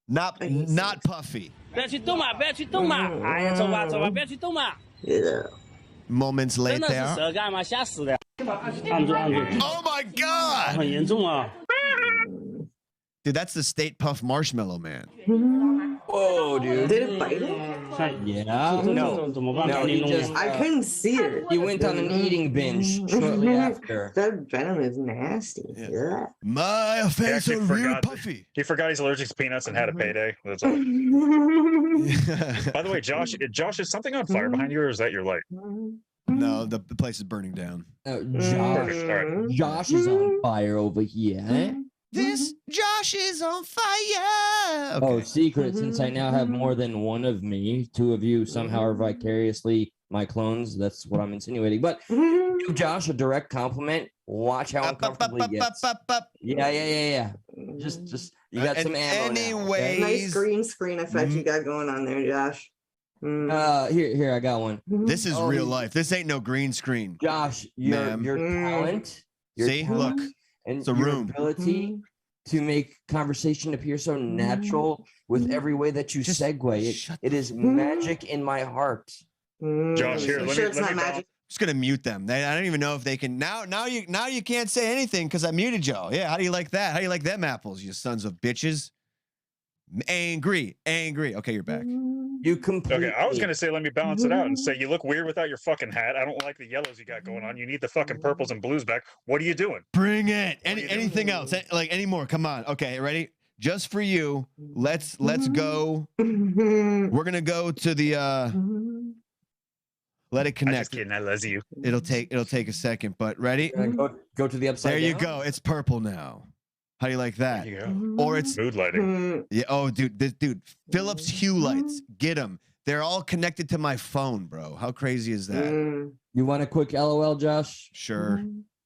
Not puffy. Moments later. Oh my God! Dude, that's the State Puff Marshmallow Man. Whoa, dude. Did it bite him? Yeah. No, he just. I couldn't see it. He went on an eating binge shortly after. That venom is nasty. Yeah. My face is real puffy. He forgot he's allergic to peanuts and had a payday. That's all. By the way, Josh, is something on fire behind you, or is that your light? No, the place is burning down. Josh is on fire over here. Eh? This Josh is on fire. Okay. Oh, secret, since I now have more than one of me, two of you somehow are vicariously my clones. That's what I'm insinuating. But give Josh a direct compliment. Watch how uncomfortable he gets. Yeah. Just you got some ammo. Anyways, nice green screen effect you got going on there, Josh. Here, I got one. This is real life. This ain't no green screen. Josh, your talent. See, look. And it's a your room. Ability to make conversation appear so natural with every way that you segue. It is magic in my heart. Josh, here, let me magic. Just gonna mute them. I don't even know if they can now you can't say anything because I muted y'all. Yeah, how do you like that? How do you like them apples, you sons of bitches? Angry. Okay, you're back. You completely. Okay, I was gonna say let me balance it out and say you look weird without your fucking hat. I don't like the yellows you got going on. You need the fucking purples and blues back. What are you doing? Bring it. Anything else? Like any more? Come on. Okay, ready? Just for you. Let's go. We're gonna go to the let it connect. I'm just kidding. I love you. It'll take a second, but ready? Go to the upside. There you go. It's purple now. How do you like that? There you Or it's mood lighting. Yeah. Oh, dude. Philips Hue lights. Get them. They're all connected to my phone, bro. How crazy is that? You want a quick LOL, Josh? Sure.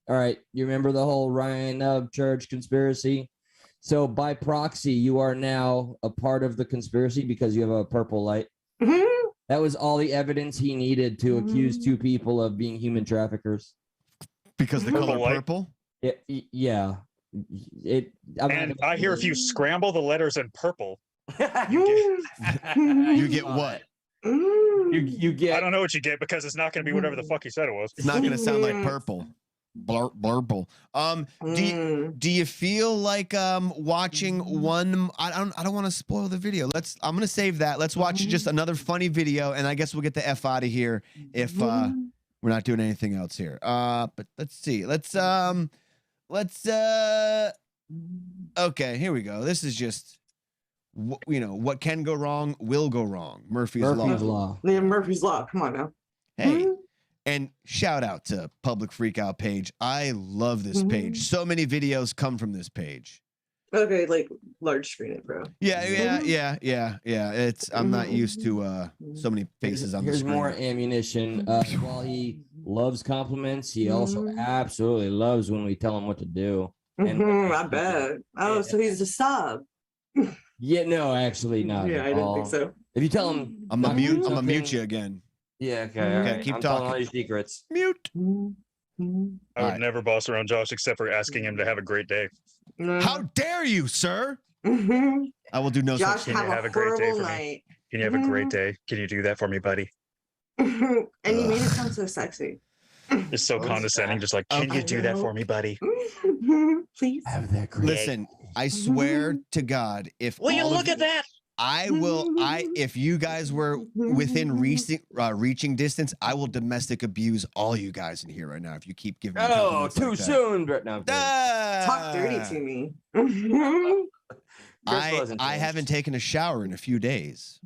All right. You remember the whole Ryan Church conspiracy? So by proxy, you are now a part of the conspiracy because you have a purple light. That was all the evidence he needed to accuse two people of being human traffickers. Because the color purple? Yeah. I hear if you scramble the letters in purple, you get what? You get. I don't know what you get because it's not going to be whatever the fuck you said it was. It's not going to sound like purple. Blurple. Do you feel like watching one? I don't want to spoil the video. I'm going to save that. Let's watch just another funny video, and I guess we'll get the F out of here if we're not doing anything else here. But let's see. Let's okay, here we go. This is just what can go wrong will go wrong. Murphy's Law. Yeah, Murphy's Law. Come on now. Hey, and shout out to Public Freakout page. I love this page. So many videos come from this page. Okay, like large screen it, bro. Yeah. It's I'm not used to so many faces on the screen. Here's more ammunition. While he loves compliments, he also absolutely loves when we tell him what to do. I bet. Oh, so he's a sub. Yeah, no, actually not. Yeah, I didn't think so. If you tell him, I'm gonna mute you again. Yeah, okay. Right. Keep I'm talking. all your secrets. Mute. I would never boss around Josh except for asking him to have a great day. How dare you, sir? I will do no Josh, such thing. have a great day horrible for night. me? Can you have a great day? Can you do that for me, buddy? And you made it sound so sexy. It's so condescending, just like, can you do that for me, buddy? Please. Have that great. Listen, I swear to God, if will you look at that? If you guys were within reaching distance, I will domestic abuse all you guys in here right now if you keep giving me compliments too like that. soon, but no. Talk dirty to me. I haven't taken a shower in a few days.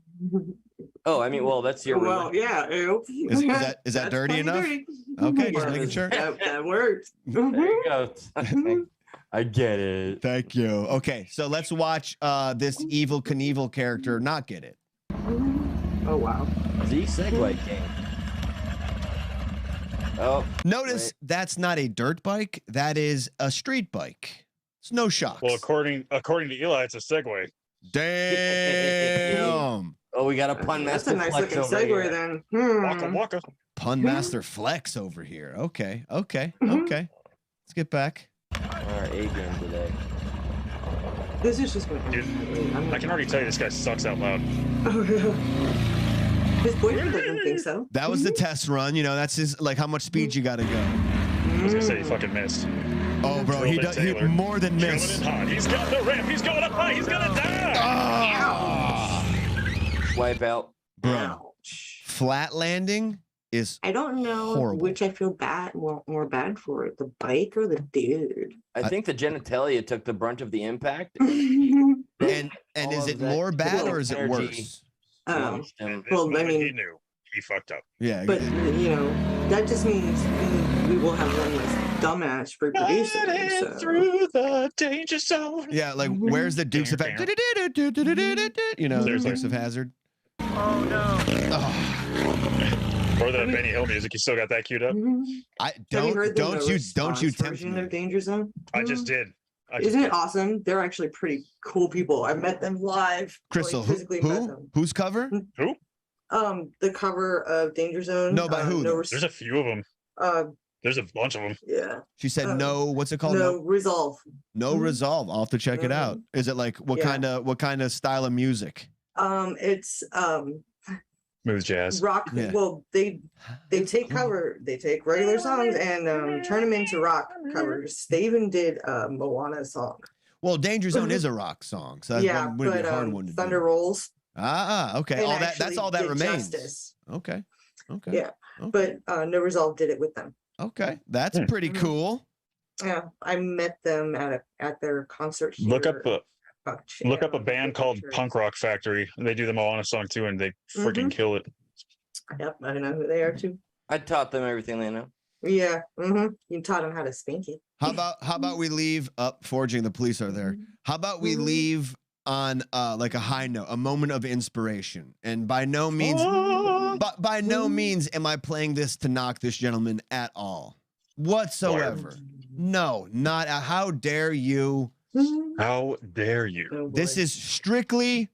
Oh, I mean, well, that's your. Well, yeah. Is that dirty enough? Dirty. Okay, just making sure. That works. There you go. I get it. Thank you. Okay, so let's watch this Evil Knievel character not get it. Oh wow. The Segway King. Oh. Notice that's not a dirt bike. That is a street bike. It's no shocks. Well, according to Eli, it's a Segway. Damn. Oh, we got a pun master. That's a nice looking Segway then. Waka waka. Pun master flex over here. Okay. Let's get back. Our A game today. This is just what Dude, I can already tell you this guy sucks out loud. Oh, yeah. His boyfriend doesn't think so. That was the test run. That's his, like, how much speed you got to go. I was going to say he fucking missed. Oh, bro, he more than missed. He's got the ramp. He's going up high. He's going to die. Wipe out. Bro, flat landing is I don't know horrible. which I feel more bad for, the bike or the dude. I think the genitalia took the brunt of the impact. And is it more bad or is it worse? Well, I He mean, knew he fucked up. Yeah, but you know, that just means we will have one less dumbass reproducing. So. Through the danger zone. Yeah, like where's the Dukes of Hazzard? You know, the Dukes of Hazzard. Oh no. Or the Benny Hill music. You still got that queued up? I Have you heard the don't you tempt version me. of Danger Zone? I just did. Isn't it awesome? They're actually pretty cool people. I met them live. Crystal, like, physically met them. whose cover? Who? The cover of Danger Zone. No, by who? There's a few of them. There's a bunch of them. Yeah. She said no. What's it called? No Resolve. No Resolve. I'll have to check it out. Is it like what kind of style of music? It's Smooth jazz. rock. Yeah. Well, they take regular songs and turn them into rock covers. They even did a Moana song. Well, Danger Zone is a rock song, so that would be a hard one to Thunder do. Rolls. Okay. and That's actually all that did remains. Justice. Okay. Yeah, but No Resolve did it with them. Okay, that's pretty cool. Yeah, I met them at their concert. Here. Look up a band called Punk Rock Factory. They do the Moana song too, and they freaking kill it. Yep, I know who they are too. I taught them everything they know. Yeah, you taught them how to spank it. How about we leave up forging? The police are there. How about we leave on like a high note, a moment of inspiration? And by no means am I playing this to knock this gentleman at all, whatsoever. No, not. How dare you? How dare you? Oh, This is strictly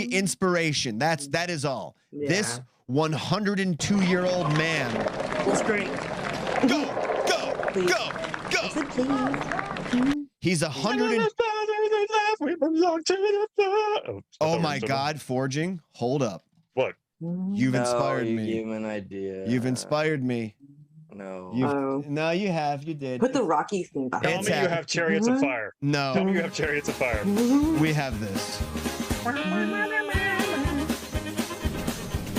inspiration. That is all. Yeah. This 102-year-old man. It's great. Go. He's 100. Oh my God, forging. Hold up. What? You've inspired you me. gave me an idea. You've inspired me. No. No, you have. You did. Put the Rocky theme back. Tell me you have Chariots of Fire. No. Tell me you have Chariots of Fire. We have this.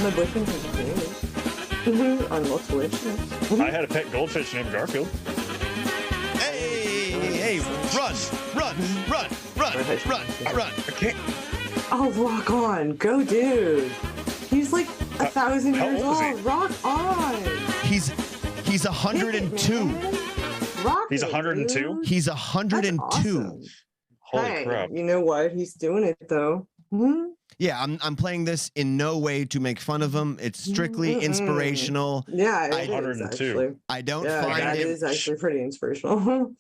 My boyfriend has a on multiple issues. I had a pet goldfish named Garfield. Hey, run. I can't. Oh, rock on. Go, dude. He's like 1,000 how years old is he? old. Rock on. He's 102. Rock He's it, 102? dude. He's That's 102. awesome. Holy Hey, crap. you know what? He's doing it, though. Yeah, I'm playing this in no way to make fun of him. It's strictly inspirational. Yeah, it is, 102. actually. I don't Yeah, find that it. is actually pretty inspirational.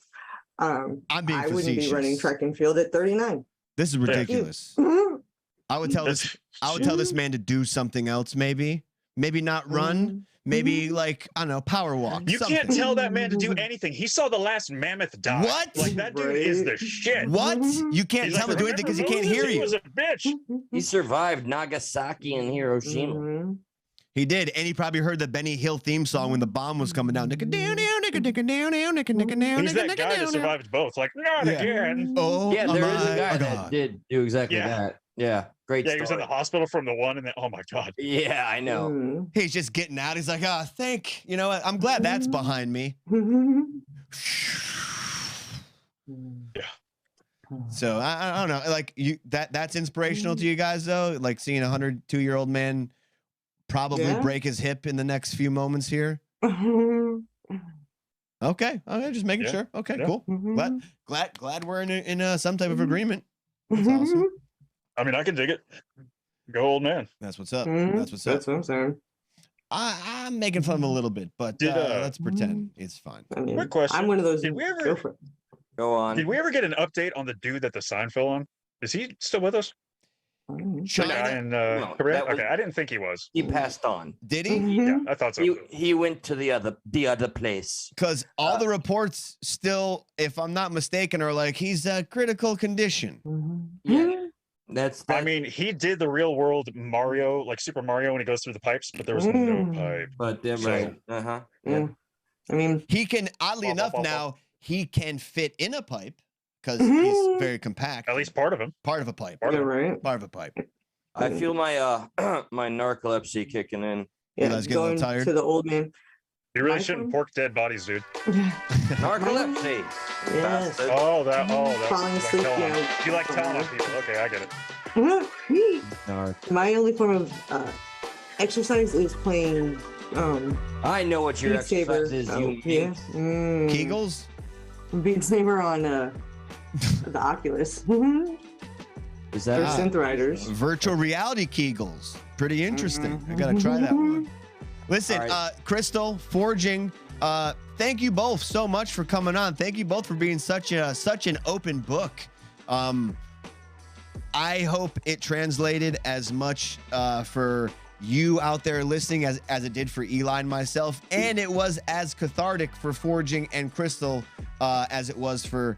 I'm being I wouldn't be running facetious. track and field at 39. This is ridiculous. I would tell this man to do something else, maybe not run, maybe like, I don't know, power walk. You something. can't tell that man to do anything. He saw the last mammoth die. What? Like, that dude is the shit. What? You can't He's tell him like, to do anything because he can't hear He you. was a bitch. He survived Nagasaki and Hiroshima. He did, and he probably heard the Benny Hill theme song when the bomb was coming down. He's that guy that survived both. Like, not again. Oh, Yeah, there is a my guy God. that did do exactly Yeah. that. Yeah, great Yeah, he was in the story. hospital from the one, and then, oh my God. Yeah, I know. He's just getting out. He's like, you know what? I'm glad that's behind me. Yeah. So I don't know. Like that's inspirational to you guys though. Like seeing a 102-year-old man probably break his hip in the next few moments here. Okay, just making sure. Okay, cool. Glad we're in some type of agreement. That's awesome. I mean, I can dig it. Go, old man. That's what's up. That's what's up. That's what I'm saying. I'm making fun of him a little bit, but let's pretend it's fine. I mean, Quick question. I'm one of those. Did we Go ever for it. Go on. Did we ever get an update on the dude that the sign fell on? Is he still with us? The guy in Korea? that was- Okay, I didn't think he was. He passed on. Did he? Yeah, I thought so. He went to the other place. Because all the reports still, if I'm not mistaken, are like he's a critical condition. Yeah, that's. I mean, he did the real world Mario, like Super Mario, when he goes through the pipes, but there was no pipe. But they're right. Yeah. I mean, He can, oddly enough, now he can fit in a pipe because he's very compact. At least part of him. Part of a pipe. Part of him. right. Part of a pipe. I feel my my narcolepsy kicking in. You guys getting a little tired? To the old man. You really shouldn't pork dead bodies, dude. Narcolepsy. Yes. Falling asleep, You like telling on people. Okay, I get it. My only form of exercise is playing. I know what your Beat Saber. exercise is. You Yeah. Kegels? Beat Saber on the Oculus. Is that for synth riders? Virtual reality Kegels. Pretty interesting. I gotta try that one. Listen, Crystal, Forging, thank you both so much for coming on. Thank you both for being such an open book. I hope it translated as much for you out there listening as it did for Eli and myself, and it was as cathartic for Forging and Crystal as it was for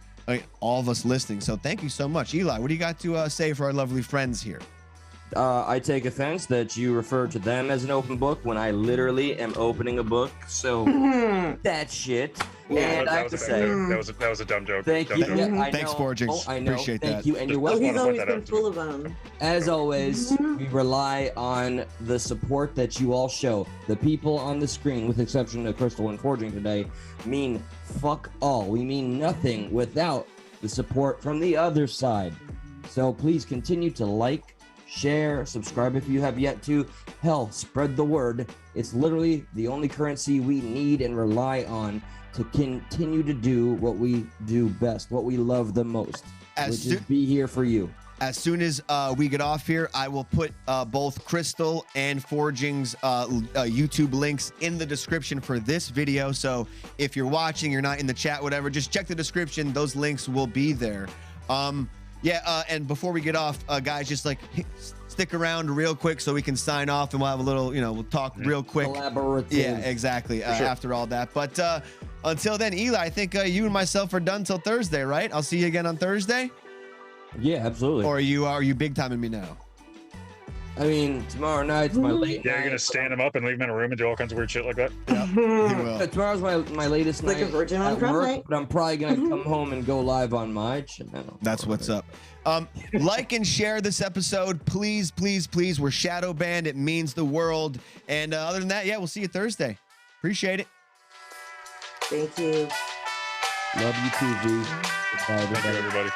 all of us listening. So thank you so much. Eli, what do you got to say for our lovely friends here? I take offense that you refer to them as an open book when I literally am opening a book. So that shit. And I have to say, that was a dumb joke. Thank you. Thanks, Forging. I know. Appreciate Thank that. you. And you're Oh, welcome. he's always been full of them. As always, we rely on the support that you all show. The people on the screen, with exception of Crystal and Forging today, mean fuck all. We mean nothing without the support from the other side. So please continue to like, share, subscribe if you have yet to. Hell, spread the word. It's literally the only currency we need and rely on to continue to do what we do best, what we love the most, which is be here for you. As soon as we get off here, I will put both Crystal and Forging's YouTube links in the description for this video. So if you're watching, you're not in the chat, whatever, just check the description. Those links will be there. And before we get off, guys, just like stick around real quick so we can sign off and we'll have a little, we'll talk real quick. Collaborative. Yeah, exactly. Sure. After all that. But until then, Eli, I think you and myself are done till Thursday, right? I'll see you again on Thursday. Yeah, absolutely. Or are you big timing me now? I mean, tomorrow night's my late Yeah, night. you're gonna stand him up and leave him in a room and do all kinds of weird shit like that. Yeah, he will. Tomorrow's my latest Like night a virgin on at prom work, night. but I'm probably gonna come home and go live on my channel. That's what's up. Like and share this episode, please, please, please. We're shadow banned. It means the world. And other than that, yeah, we'll see you Thursday. Appreciate it. Thank you. Love you too, V. Goodbye, Thank you, everybody.